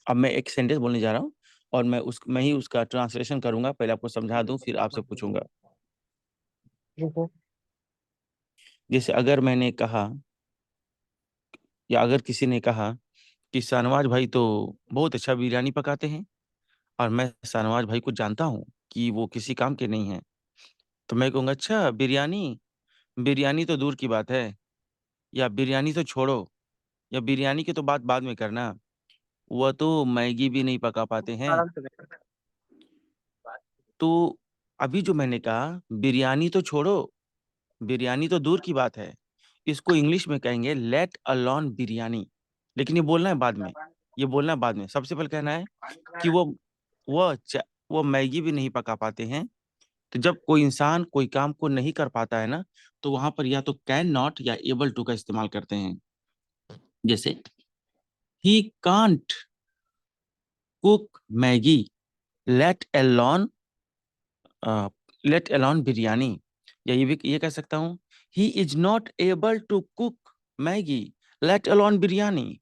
अब मैं एक सेंटेंस बोलने जा रहा हूँ, और मैं ही उसका ट्रांसलेशन करूंगा। पहले आपको समझा दूं, फिर आपसे पूछूंगा। जी सर। जैसे अगर मैंने कहा, या अगर किसी ने कहा कि शाहनवाज भाई तो बहुत अच्छा बिरयानी पकाते हैं, और मैं शाहनवाज भाई को जानता हूँ कि वो किसी काम के नहीं है, तो मैं कहूँगा अच्छा बिरयानी, बिरयानी तो दूर की बात है, या बिरयानी तो छोड़ो, या बिरयानी की तो बात बाद में करना, वह तो मैगी भी नहीं पका पाते हैं। आराम से बैठो। तो अभी जो मैंने कहा बिरयानी तो छोड़ो, बिरयानी तो दूर की बात है, इसको इंग्लिश में कहेंगे लेट अलोन बिरयानी। लेकिन ये बोलना है बाद में। ये बोलना है बाद में, सबसे पहले कहना है कि वो मैगी भी नहीं पका पाते हैं, तो जब कोई इंसान कोई काम को नहीं कर पाता है ना, तो वहां पर या तो कैन नॉट या एबल टू का इस्तेमाल करते हैं। जैसे he can't cook Maggi, let alone biryani. या ये कह सकता हूँ, he is not able to cook Maggi, let alone biryani.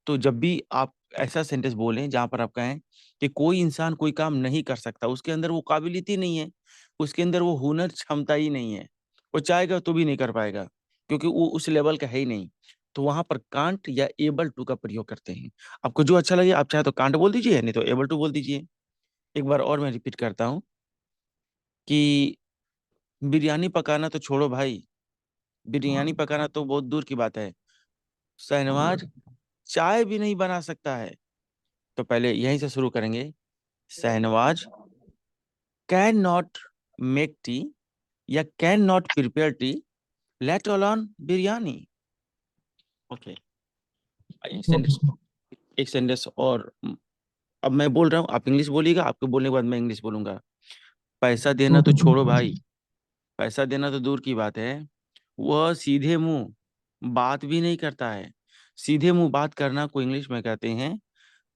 तो जब भी आप ऐसा सेंटेंस बोलें जहां पर आप कहें कि कोई इंसान कोई काम नहीं कर सकता, उसके अंदर वो काबिलियत ही नहीं है, उसके अंदर वो हुनर क्षमता ही नहीं है, वो चाहेगा तो भी नहीं कर पाएगा, क्योंकि वो उस लेवल का है ही नहीं, तो वहां पर कांट या एबल टू का प्रयोग करते हैं। आपको जो अच्छा लगे, आप चाहे तो कांट बोल दीजिए, नहीं तो एबल टू बोल दीजिए। एक बार और मैं रिपीट करता हूँ कि बिरयानी पकाना तो छोड़ो भाई, बिरयानी पकाना तो बहुत दूर की बात है, शहनवाज चाय भी नहीं बना सकता है। तो पहले यहीं से शुरू करेंगे। Shahnawaz can not make tea या can not prepare tea, let alone biryani. Okay, एक सेंटेंस और। अब मैं बोल रहा हूँ, आप इंग्लिश बोलिएगा, आपके बोलने के बाद मैं इंग्लिश बोलूंगा। पैसा देना तो छोड़ो भाई, पैसा देना तो दूर की बात है, वह सीधे मुंह बात भी नहीं करता है। सीधे मुंह बात करना को इंग्लिश में कहते हैं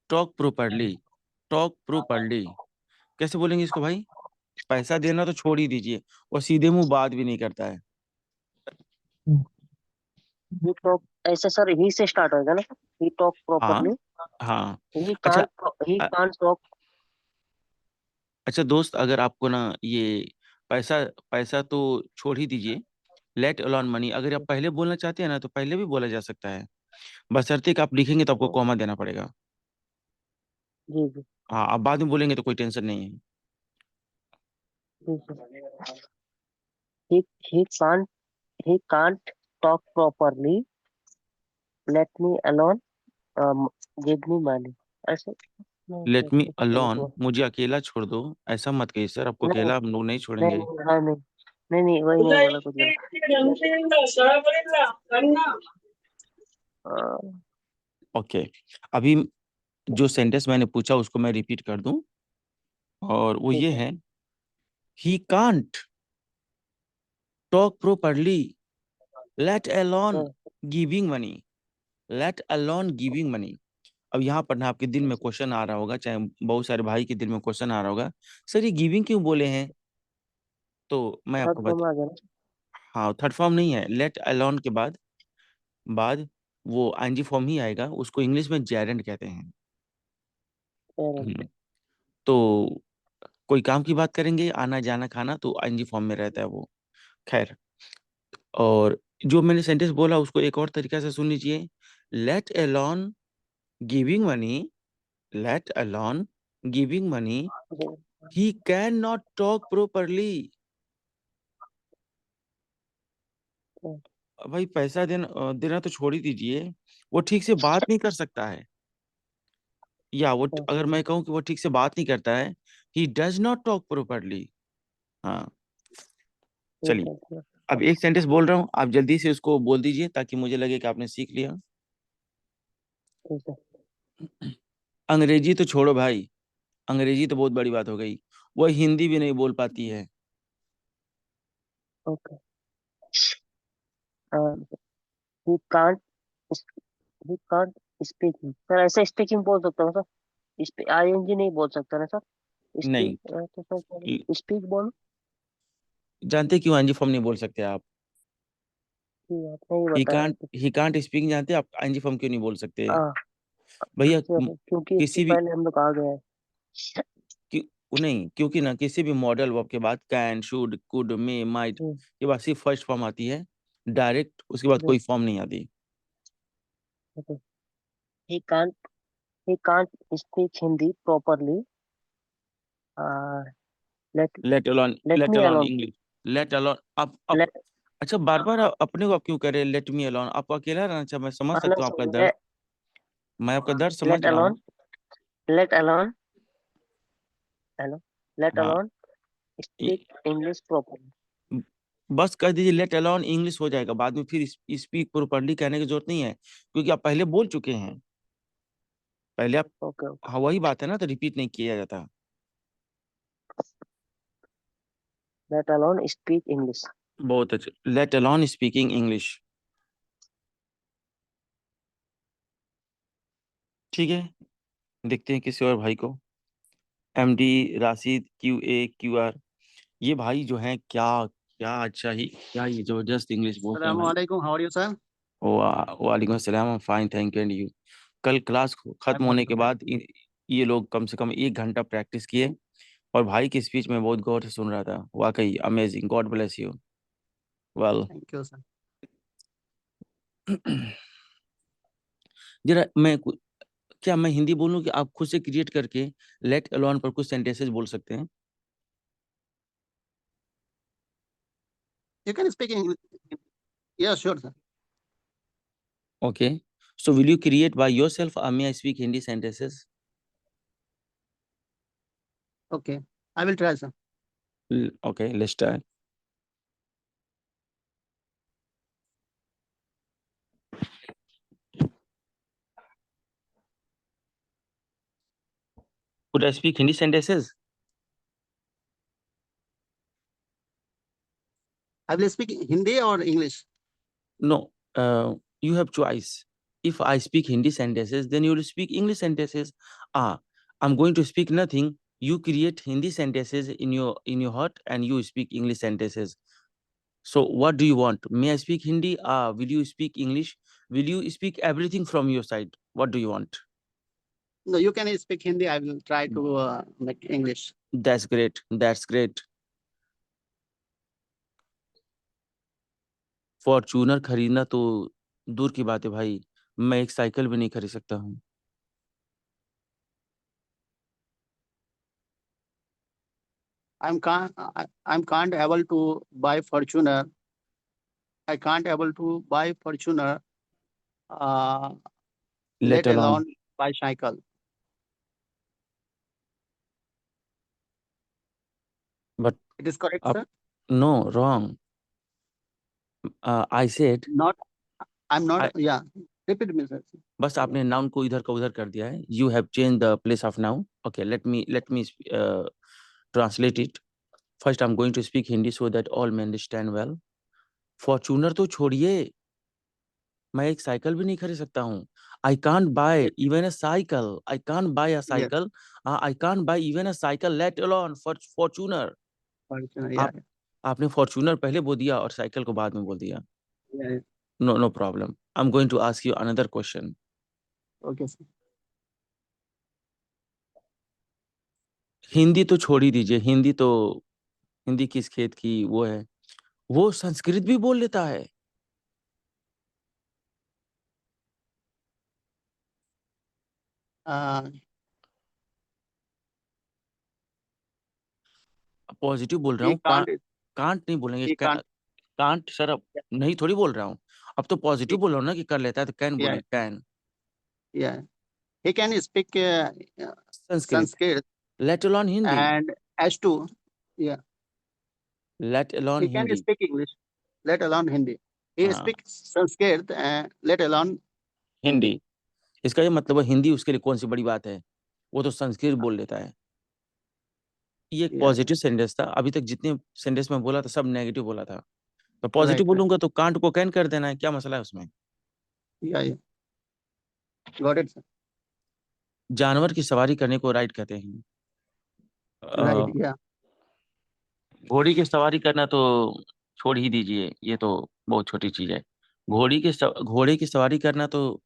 टॉक प्रोपरली। टॉक प्रोपरली कैसे बोलेंगे इसको भाई? पैसा देना तो छोड़ ही दीजिए, और सीधे मुंह बात भी नहीं करता है। ही टॉक, ऐसे सर ही से स्टार्ट होगा ना? ही टॉक हाँ, प्रॉपरली, हाँ। ही अच्छा, can't, he a- can't talk. अच्छा दोस्त, अगर आपको ना ये पैसा पैसा तो छोड़ ही दीजिए, लेट अलोन मनी अगर आप पहले बोलना चाहते हैं ना, तो पहले भी बोला जा सकता है, बशर्ते कि आप लिखेंगे तो आपको कॉमा देना पड़ेगा। जी जी हाँ, आप बाद में बोलेंगे तो कोई टेंशन नहीं है। जी sir. He can't, he can't talk properly, let me alone, give me money, ऐसे नहीं सर, लेट मी कुछ गलत अलोन, हुआ। मुझे अकेला छोड़ दो, ऐसा मत कहिए सर, आपको नहीं अकेला हम लोग नहीं नहीं छोड़ेंगे। हाँ, नहीं नहीं नहीं, वही नहीं बोला, कुछ गलत। ओके, अभी जो सेंटेंस मैंने पूछा उसको मैं रिपीट कर दूं, और वो ठीक ये है है, he can't talk properly, let alone sir. Giving money. Let alone giving money. अब यहाँ पर ना आपके दिल में क्वेश्चन आ रहा होगा, चाहे बहुत सारे भाई के दिल में क्वेश्चन आ रहा होगा, सर ये गिविंग क्यों बोले हैं? तो मैं थर्ड आपको फॉर्म आ गया ना? हाँ, थर्ड फॉर्म नहीं है, लेट अलोन के बाद वो आईएनजी फॉर्म ही आएगा, उसको इंग्लिश में जेरेंड कहते हैं। parent। हम्म, तो कोई काम की बात करेंगे, आना जाना खाना, तो आईएनजी फॉर्म में रहता है वो। खैर, और जो मैंने सेंटेंस बोला उसको एक और तरीका से सुन लीजिए। Let alone giving money, let alone giving money, जी, he can not talk properly. जी, भाई पैसा देना तो छोड़ ही दीजिए, वो ठीक से बात नहीं कर सकता है। या वो जी, अगर मैं कहूँ कि वो ठीक से बात नहीं करता है, he does not talk properly. हाँ, ठीक चलिए, है सर। अब एक सेंटेंस बोल रहा हूँ, आप जल्दी से उसको बोल दीजिए ताकि मुझे लगे कि आपने सीख लिया। ठीक है। अंग्रेजी तो छोड़ो भाई, अंग्रेजी तो बहुत बड़ी बात हो गई, वो हिंदी भी नहीं बोल पाती है। Okay. He can't, he can't speaking, sir ऐसे स्पीकिंग बोल सकता हूँ सर? आईएनजी नहीं बोल सकता ना सर? नहीं, स्पीक तो सर स्पीक बोल। जानते क्यों आईएनजी फॉर्म नहीं बोल सकते आप? ठीक है, नहीं ही बताया कांट कुछ। ही कांट स्पीक, जानते आप आईएनजी फॉर्म क्यों नहीं बोल सकते हाँ भैया? सर, क्योंकि इससे किसी भी पहले हम लोग आ गए हैं। नहीं, क्योंकि ना किसी भी मॉडल वर्ब के बाद can, should, could, may, might जी के बाद सिर्फ फर्स्ट फॉर्म आती है, डायरेक्ट उसके बाद जी। कोई फॉर्म नहीं आती। Okay. He can't, he can't speak Hindi properly. Let let alone, let let me alone alone. English, let alone. आप Let, अच्छा, बार बार अपने को आप क्यों कह रहे हैं लेट मी अलोन? आपको अकेला रहना चाहिए, मैं समझ नहीं सकता हूँ आपका सर, दर्द, मैं आपका दर्द समझ let रहा हूँ। alone, let alone, hello, let हाँ, alone इ- speak English properly. बस कह दीजिए लेट अलोन इंग्लिश हो जाएगा, बाद में फिर स्पीक प्रॉपर्ली कहने की जरूरत नहीं है, क्योंकि आप पहले बोल चुके हैं, पहले आप। Okay, okay. हाँ, वही बात है ना, तो रिपीट नहीं किया जाता। let alone speak English. बहुत अच्छे, लेट अलोन स्पीकिंग इंग्लिश। ठीक है, देखते हैं किसी और भाई को। MD राशिद QA QR, ये भाई जो है क्या क्या अच्छा ही क्या ये जबरदस्त इंग्लिश बोलते हैं भाई। Assalamualaikum. How are you, sir? वालेकुम अस्सलाम, fine thank you and you. कल क्लास खत्म I'm होने good. के बाद ये लोग कम से कम 1 घंटा प्रैक्टिस किए और भाई की स्पीच में बहुत गौर से सुन रहा था। वाकई amazing, God bless you. Well, Thank you, sir. जरा क्या मैं हिंदी बोलूं कि आप खुद से क्रिएट करके लेट अलोन पर कुछ सेंटेंसेस बोल सकते हैं? You can speak English. Yeah, sure, sir. Okay, so will you create by yourself और may I speak Hindi sentences? Okay. I will try, sir. Okay, let's try. Could I speak Hindi sentences? I will speak Hindi or English. No, you have choice. If I speak Hindi sentences, then you will speak English sentences. I'm going to speak nothing. You create Hindi sentences in your heart, and you speak English sentences. So, what do you want? May I speak Hindi? Will you speak English? Will you speak everything from your side? What do you want? No, you can speak Hindi. I will try to make English. That's great. That's great. Fortuner खरीदना तो दूर की बात है भाई, मैं एक साइकिल भी नहीं खरीद सकता हूँ। I'm can't able to buy Fortuner. I can't able to buy Fortuner. Uh, let let alone, alone buy cycle. But It is correct, आप sir. No wrong. I said Not. I'm not. I Yeah. Repeat me, sir. बस आपने नाउन को इधर का उधर कर दिया है। You have change the place of noun. Okay, let me translate it. First I am going to speak Hindi so that all may understand well. Fortuner तो छोड़िए, मैं एक साइकिल भी नहीं खरीद सकता हूँ। I can't buy Yes. Even a cycle, I can't buy a Yes. Cycle, I can't buy even a cycle let alone Fortuner. Fortuner. Yeah. आप आपने फॉर्च्यूनर पहले बोल दिया और साइकिल को बाद में बोल दिया। Yeah. No no problem, I am going to ask you another question. Okay, sir. Hindi तो छोड़ ही दीजिए, हिंदी किस खेत की वो है, वो संस्कृत भी बोल लेता है। Uh, पॉजिटिव बोल रहा he हूँ, can't. कांट नहीं बोलेंगे, He can't. कांट सर अब नहीं थोड़ी बोल रहा हूँ। अब तो पॉजिटिव He, बोल रहा हूँ ना कि कर लेता है, तो कैन yeah. बोलेंगे, can. Yeah. He can speak Sanskrit, Sanskrit let alone Hindi, and H2. Yeah. Let alone He can Hindi. speak English, let alone Hindi. He हाँ, speaks Sanskrit and let alone Hindi. Hindi. इसका ये मतलब है हिंदी उसके लिए कौन सी बड़ी बात है, वो तो संस्कृत बोल लेता है। ये एक Yeah. पॉजिटिव सेंटेंस था। अभी तक जितने सेंटेंस में बोला था सब नेगेटिव बोला था, तो Right. Positive Right. बोलूंगा तो कांट को कैन कर देना है, क्या मसला है उसमें? Yeah. Yeah. Got it, sir. जानवर की सवारी करने को राइड कहते हैं। Right. अ, Yeah. घोड़ी की सवारी करना तो छोड़ ही दीजिए, ये तो बहुत छोटी चीज है। घोड़े की सवारी करना तो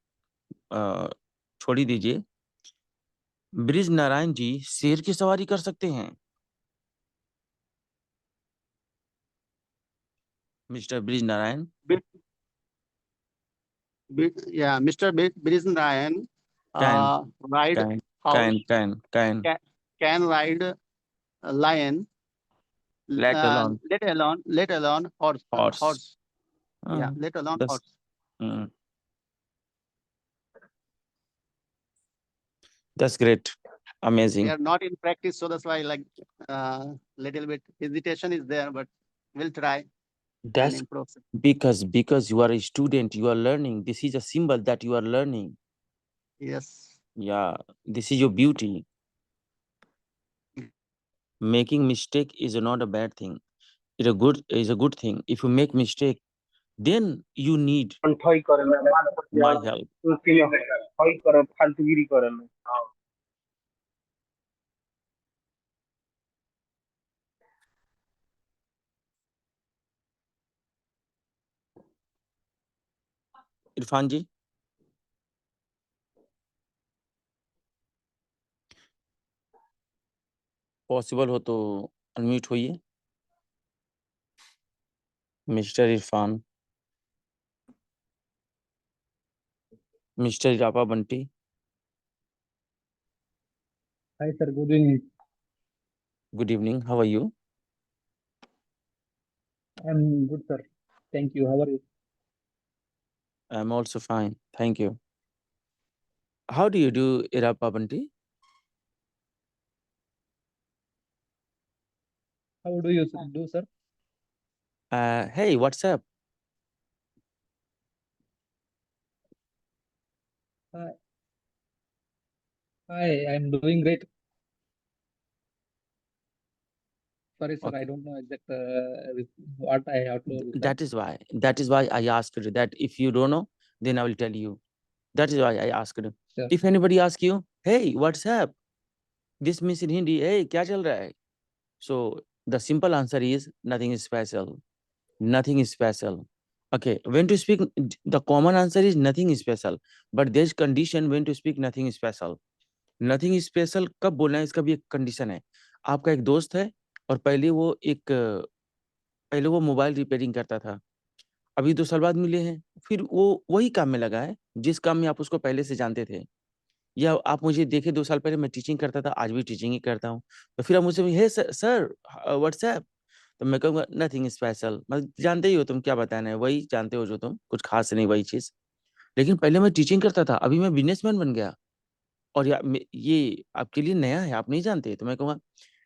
अ, छोड़ ही दीजिए। ब्रिज नारायण जी शेर की सवारी कर सकते हैं। Mister bridge Narayan Bi- yeah. Mr. Bizen Ryan can ride can house can can ride a lion. Late alone Let alone horse. Horse. Horse. Yeah. Let alone दस horse. That's great, We amazing. are not in practice, so that's why like little bit hesitation is there, but we'll try and that's improve. because you are a student, you are learning, this is a symbol that you are learning. Yes. Yeah, this is your beauty. Making mistake is not a bad thing. is a good thing. If you make mistake, then you need ठई करे my help. ठई करे फालतूगिरी करे हाँ इरफान जी, पॉसिबल हो तो अनम्यूट होइए। Mister Irfan, mister Irappa Bunty. Hi sir good evening good evening, how are you? I am good sir thank you how are you I am also fine, thank you. How do you do, Irappa Bunty? How do you do sir Hey, what's up? Hi hi I am doing great sorry sir I Okay. don't know exact what I have to do sir That is why I asked you that. If you don't know, then I will tell you. That is why I asked you. sir If anybody asks you, hey, what's up? This means in Hindi, hey, क्या चल रहा है? So the simple answer is nothing is special. Nothing is special. Okay, when to speak, the common answer is nothing is special. But there's condition when to speak nothing is special. Nothing is special कब बोलना है, इसका भी एक कंडीशन है। आपका एक दोस्त है और पहले वो मोबाइल रिपेयरिंग करता था, अभी 2 साल बाद मिले हैं, फिर वो वही काम में लगा है जिस काम में आप उसको पहले से जानते थे। या आप मुझे देखे 2 साल पहले मैं टीचिंग करता था, आज भी टीचिंग ही करता हूँ। तो फिर आप मुझसे हे सर व्हाट्सएप, तो मैं कहूँगा नथिंग स्पेशल, मतलब जानते ही हो तुम, क्या बताना है, वही जानते हो जो तुम, कुछ खास नहीं वही चीज। लेकिन पहले मैं टीचिंग करता था, अभी मैं बिजनेसमैन बन गया, और ये आपके लिए नया है, आप नहीं जानते। तो मैं कहूँगा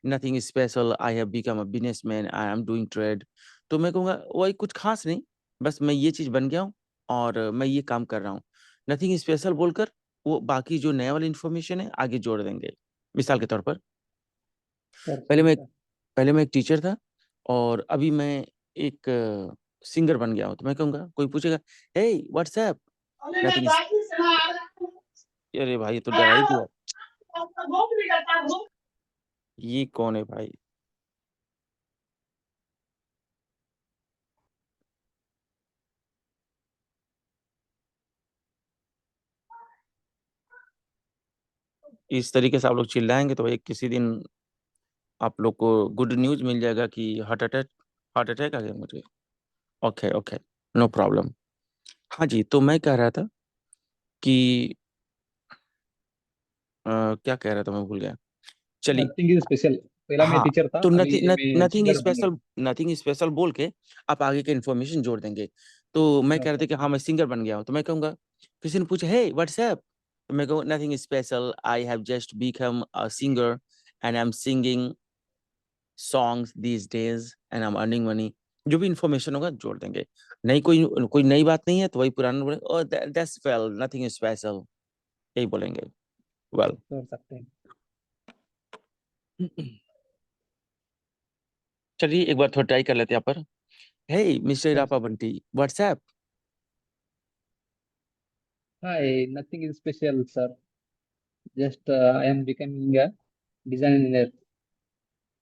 nothing special, I have become a businessman, I am doing trade. तो मैं कहूँगा वही कुछ खास नहीं, बस मैं ये चीज बन गया हूँ और मैं ये काम कर रहा हूँ। नथिंग स्पेशल बोलकर वो बाकी जो नया वाली इन्फॉर्मेशन है आगे जोड़ देंगे। मिसाल के तौर पर, sir पहले sir मैं sir पहले मैं एक टीचर था और अभी मैं एक सिंगर बन गया हूँ। तो मैं कहूँगा, कोई पूछेगा हे व्हाट्सएप, नथिंग। अरे भाई, ये तो डरा ही दिया। ये कौन है भाई? इस तरीके से आप लोग चिल्लाएंगे तो भाई किसी दिन आप लोग को गुड न्यूज मिल जाएगा कि हार्ट अटैक आ गया मुझे। Okay okay, no problem. हाँ जी, तो मैं कह रहा था कि क्या कह रहा था, मैं भूल गया। चलिए। नथिंग इज स्पेशल पहला मैं हाँ, टीचर था तो अभी मैं नथिंग सिंगर बन गया स्पेशल, नथिंग स्पेशल बोल के आप आगे के इन्फॉर्मेशन जोड़ देंगे। तो मैं हाँ कह रहा था सर कि हाँ मैं सिंगर बन गया हूँ, तो मैं कहूँगा, किसी ने पूछा हे व्हाट्सएप, तो मैं कहूँ nothing special, I have just become a singer and I am singing songs these days and I am earning money. जो भी इन्फॉर्मेशन होगा जोड़ देंगे। नहीं, कोई कोई नई बात नहीं है तो वही पुराना बोले, ओ दैट्स वेल, नथिंग स्पेशल, यही बोलेंगे। वेल, जोड़ सकते हैं चलिए एक बार थोड़ा ट्राई कर लेते हैं यहाँ पर। Hey mister sure Irappa sir Bunty, what's up. hi nothing is special sir just I am becoming a design engineer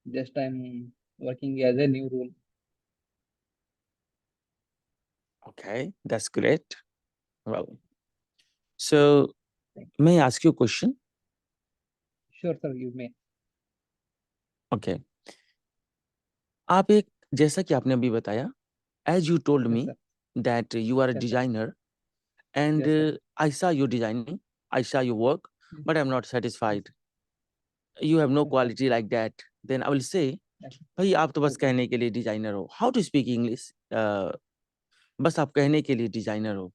just I'm working as a new role Okay, that's great. Well, so may I ask you a question? sure sir you may Okay. आप एक, जैसा कि आपने अभी बताया, as you told yes me sir that you are a yes sir designer and yes sir I saw you designing, I saw your work, yes but I'm not yes satisfied. You have no yes sir quality like that. Then I will say, yes भाई आप तो बस okay कहने के लिए डिजाइनर हो। How to speak English? बस आप कहने के लिए डिजाइनर हो।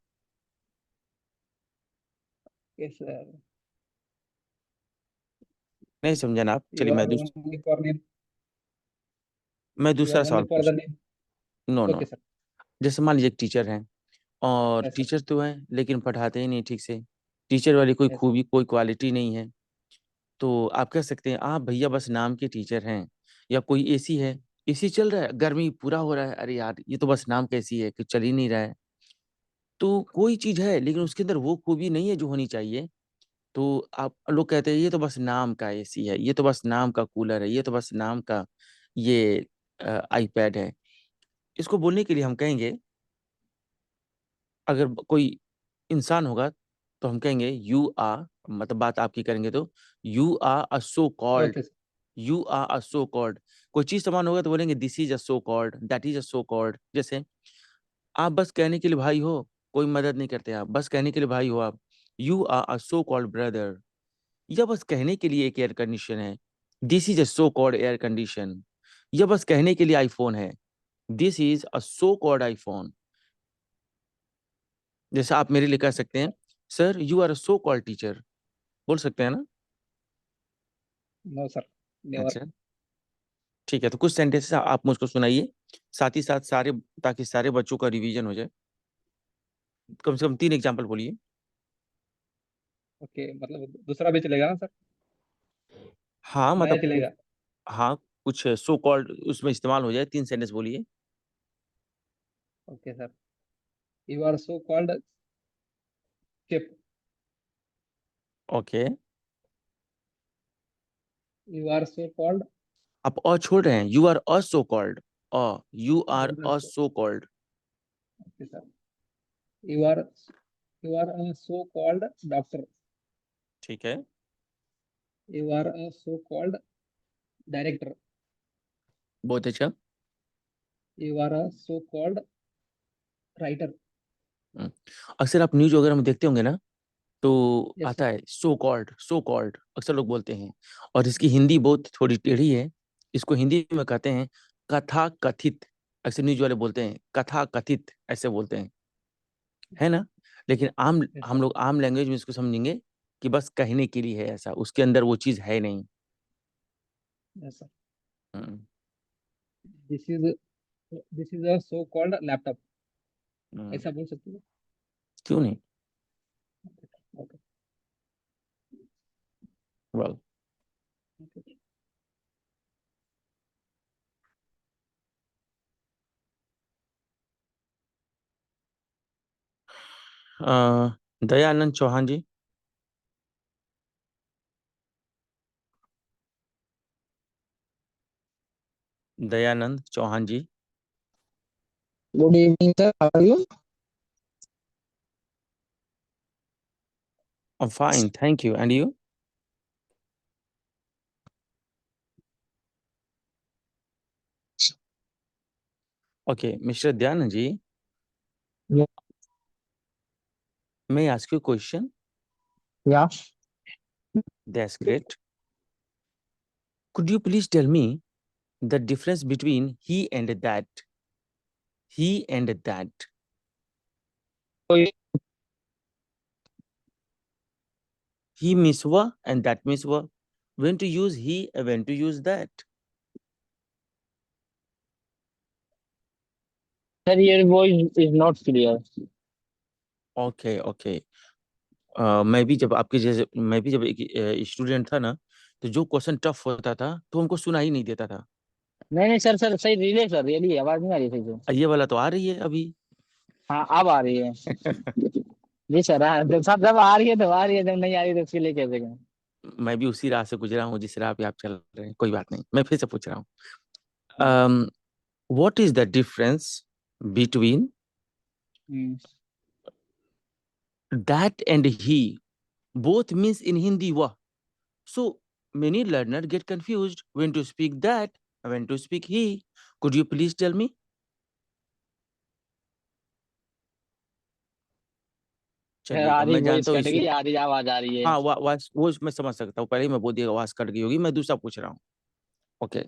yes sir नहीं समझा ना आप? you चलिए are only for name मैं you are दूसरा only सवाल for the पूछ, name no no, okay sir जैसे मान लीजिए एक टीचर हैं और yes sir टीचर तो हैं लेकिन पढ़ाते ही नहीं ठीक से, टीचर वाली कोई yes sir खूबी, कोई क्वालिटी नहीं है। तो आप कह सकते हैं आप भैया बस नाम के टीचर हैं, या कोई एसी है एसी चल रहा है, गर्मी पूरा हो रहा है, अरे यार ये तो बस नाम कैसी है कि चल ही नहीं रहा है। तो कोई चीज है लेकिन उसके अंदर वो खूबी नहीं है जो होनी चाहिए। तो आप लोग कहते हैं ये तो बस नाम का एसी है, ये तो बस नाम का कूलर है, ये तो बस नाम का ये आईपैड है। इसको बोलने के लिए हम कहेंगे, अगर कोई इंसान होगा तो हम कहेंगे यू आर, मतलब बात आपकी करेंगे तो you are a so called, Okay, sir. You are a so called. कोई चीज समान होगा तो बोलेंगे this is a so called, that is a so called. जैसे आप बस कहने के लिए भाई हो, कोई मदद नहीं करते, आप बस कहने के लिए भाई हो आप, you are a so called brother. या बस कहने के लिए एक एयर कंडीशन है, this is a so called air condition. या बस कहने के लिए आईफोन है, this is a so called iPhone. जैसे आप मेरे लिए कह सकते हैं sir you are a so called teacher, बोल सकते हैं ना। No, sir. Never. अच्छा ठीक है, तो कुछ सेंटेंसेस आप मुझको सुनाइए, साथ ही साथ सारे, ताकि सारे बच्चों का रिवीजन हो जाए। कम से कम 3 एग्जाम्पल बोलिए। Okay, मतलब दूसरा भी चलेगा ना सर? हाँ नया मतलब चलेगा? हाँ, कुछ सो कॉल्ड उसमें इस्तेमाल हो जाए, 3 सेंटेंस बोलिए। Okay, sir. You are so called chef. Okay, You are so called. आप और छोड़ रहे हैं, you are a so called, uh you are a Okay, so called. sir. You are a so called doctor. ठीक है, You are a so called director. बहुत अच्छा। You are a so called writer. हम्म, अक्सर आप न्यूज वगैरह में देखते होंगे ना, तो Yes, आता sir. है सो कॉल्ड, सो कॉल्ड अक्सर लोग बोलते हैं। और इसकी हिंदी बहुत थोड़ी टेढ़ी है, इसको हिंदी में कहते हैं कथा कथित। अक्सर न्यूज वाले बोलते हैं कथा कथित, ऐसे बोलते हैं, है ना। लेकिन आम Yes, हम sir. लोग आम लैंग्वेज में इसको समझेंगे कि बस कहने के लिए है, ऐसा उसके अंदर वो चीज है नहीं। Yes, sir. Hmm, This is this is a so called laptop. हम्म, ऐसा बोल सकते हो? क्यों नहीं। Okay. Well, Okay. Dayanand Chauhan ji. Dayanand Chauhan ji. Good evening, sir. How are you? Fine thank you, and you. Okay mister Dayanand ji, Yeah. may I ask you a question? Yeah. That's great. Could you please tell me the difference between he and that? He and that. So, He means wa and that means wa. When to use he and when to use that? sir, your voice is not clear. Okay, okay. मैं भी जब आपके जैसे, मैं भी जब एक स्टूडेंट था ना, तो जो क्वेश्चन टफ होता था तो हमको सुना ही नहीं देता था। नहीं सर सर सही रिले सर रियली आवाज नहीं आ रही सही से। ये वाला तो आ रही है अभी। हाँ अब आ रही है। जी सर हाँ जब सब जब आ रही है तो आ रही है, जब नहीं आ रही है तो उसके लिए कैसे करें। मैं भी उसी राह से गुजरा हूँ जिस राह पे आप चल रहे हैं, कोई बात नहीं, मैं फिर से पूछ रहा हाँ। हूँ। What is the difference between hmm, that and he? Both means in Hindi wa. So many learners get confused when to speak that and when to speak he. Could you please tell me? Sir चलिए, आ अब रही मैं वॉइस जानता हूँ कट इशू। गई, आ रही आवाज आ रही है। हाँ वो मैं समझ सकता हूँ, पहले ही मैं बोल दिया आवाज कट गई होगी, मैं दूसरा पूछ रहा हूँ। ओके,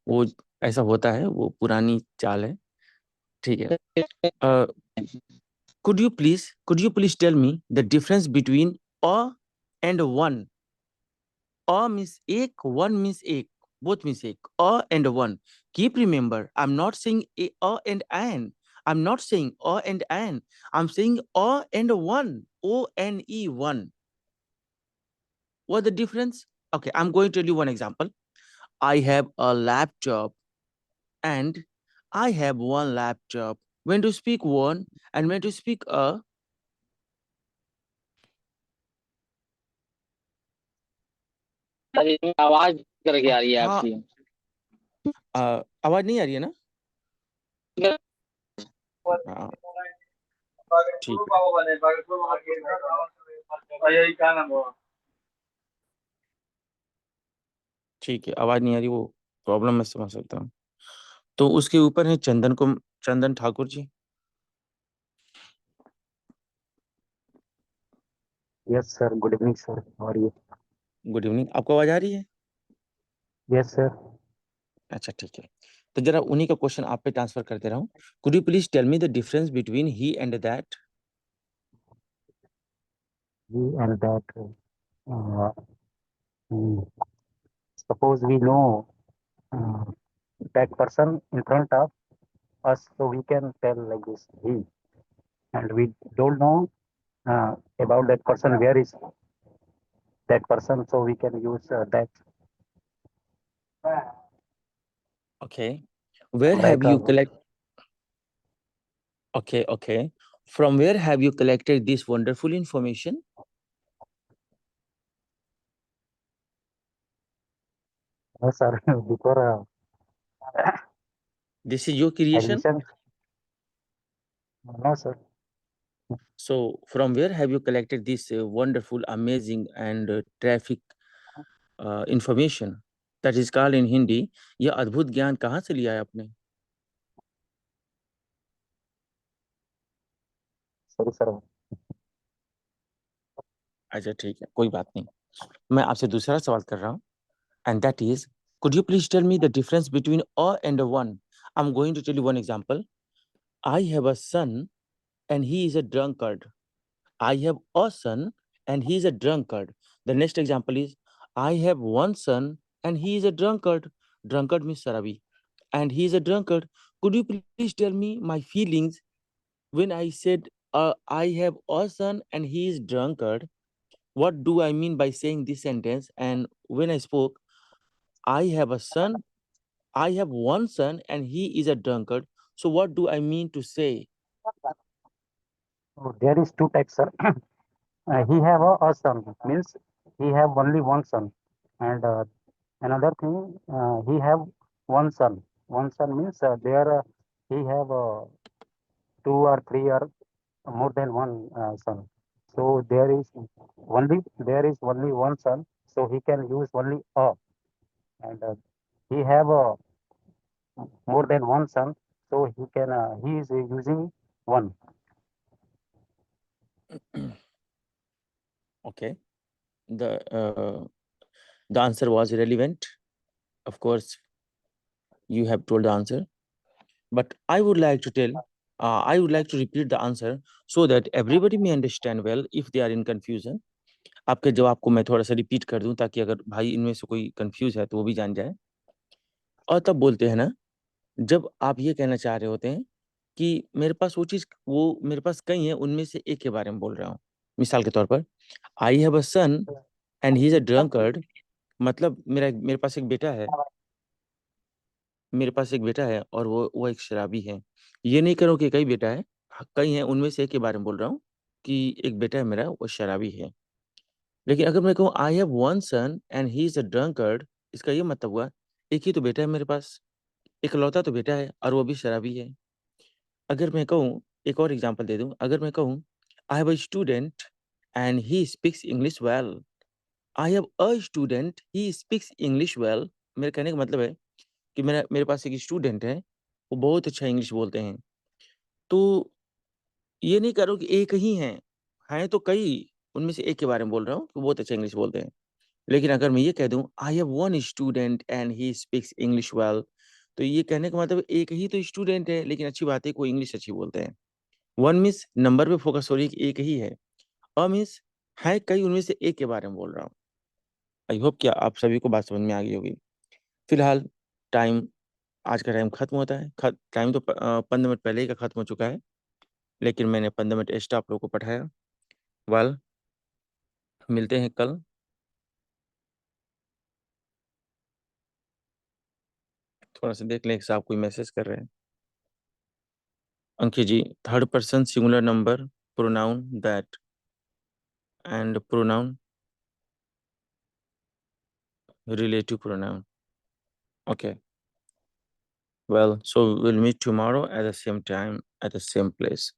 वो ऐसा होता है, वो पुरानी चाल है। ठीक है। Could you please tell me the difference between a and one? A means ek, one means ek. Both means ek. A and one. Keep remember, I'm not saying a and an. I'm not saying a and an. I'm saying a and one. O-N-E, one. What the difference? Okay, I'm going to tell you one example. I have a laptop and I have one laptop. When to speak one and when to speak a? Sir इसमें आवाज करके आ रही है हाँ, आपकी। आवाज नहीं आ रही है ना? हाँ, ठीक है, ठीक है, आवाज नहीं आ रही, वो प्रॉब्लम मैं समझ सकता हूँ। तो उसके ऊपर है चंदन Thakur ji. Yes, sir. Good evening, sir. How are you? Good evening. आपको आवाज आ रही है? Yes, sir. अच्छा, ठीक है। तो जरा उन्हीं का क्वेश्चन आप पे ट्रांसफर करते रहा हूँ। Could you please tell me the difference between he and that? We and that. Uh, hmm, suppose we know uh, that person in front of us, so we can tell like this he, and we don't know about that person. Where is that person? So we can use that. Okay. Where have Like you collect? Okay, okay. From where have you collected this wonderful information? no, sir. Before This is your creation. admission. No, sir. So, from where have you collected this wonderful, amazing, and traffic information? That is called in Hindi. यह अद्भुत ज्ञान कहाँ से लिया है आपने? Sorry, sir. अच्छा, ठीक है, कोई बात नहीं। मैं आपसे दूसरा सवाल कर रहा हूँ, and that is, could you please tell me the difference between a and a one? I'm going to tell you one example. I have a son, and he is a drunkard. I have a son and he is a drunkard. The next example is I have one son and he is a drunkard. Drunkard means Sarabi. And he is a drunkard. Could you please tell me my feelings when I said I have a son and he is drunkard? What do I mean by saying this sentence? And when I spoke, I have a son, I have one son and he is a drunkard. So what do I mean to say? So there is two types, sir. He have a son means he have only one son, and another thing he have one son. One son means there he have two or three or more than one son. So there is only one son, so he can use only a, and he have more than one son, so he is using one. Okay. The the answer was relevant. Of course, you have told the answer, but I would like to I would like to repeat the answer so that everybody may understand well if they are in confusion. आपके जवाब को मैं थोड़ा सा रिपीट कर दूं ताकि अगर भाई इनमें से कोई कंफ्यूज है तो वो भी जान जाए। और तब बोलते हैं ना, जब आप ये कहना चाह रहे होते हैं कि मेरे पास कई हैं, उनमें से एक के बारे में बोल रहा हूँ। मिसाल के तौर पर, I have a son and he is a drunkard, मतलब मेरे पास एक बेटा है, और वो एक शराबी है। ये नहीं करो कि कई बेटा है, कई हैं, उनमें से एक के बारे में बोल रहा हूँ कि एक बेटा है मेरा, वो शराबी है। लेकिन अगर मैं कहूँ I have one son and he is a drunkard, इसका ये मतलब हुआ एक ही तो बेटा है मेरे पास, इकलौता तो बेटा है और वो भी शराबी है। अगर मैं कहूँ, एक और एग्जांपल दे दूं, अगर मैं कहूँ I have a student and he speaks English well, I have a student he speaks English well, मेरे कहने का मतलब है कि मेरा मेरे पास एक स्टूडेंट है, वो बहुत अच्छा इंग्लिश बोलते हैं। तो ये नहीं करो कि एक ही हैं तो कई, उनमें से एक के बारे में बोल रहा हूँ कि वो बहुत अच्छा इंग्लिश बोलते हैं। लेकिन अगर मैं ये कह दूं आई have one student and he speaks English well, तो ये कहने का मतलब एक ही तो स्टूडेंट है, लेकिन अच्छी बात है कि वो इंग्लिश अच्छी बोलते हैं। वन मीन्स नंबर पे फोकस हो रही है कि एक ही है, अ मीन्स है कई, उनमें से एक के बारे में बोल रहा हूँ। आई होप कि आप सभी को बात समझ में आ गई होगी। फिलहाल टाइम, आज का टाइम खत्म होता है। टाइम तो 15 मिनट पहले ही का खत्म हो चुका है, लेकिन मैंने 15 मिनट एक्स्ट्रा आप लोगों को पढ़ाया। वेल, मिलते हैं कल। थोड़ा थोड़ा सा देख लें, साहब कोई मैसेज कर रहे हैं। Ankit ji, third person singular number, pronoun that and pronoun relative pronoun. Okay, well, so we'll meet tomorrow at the same time at the same place.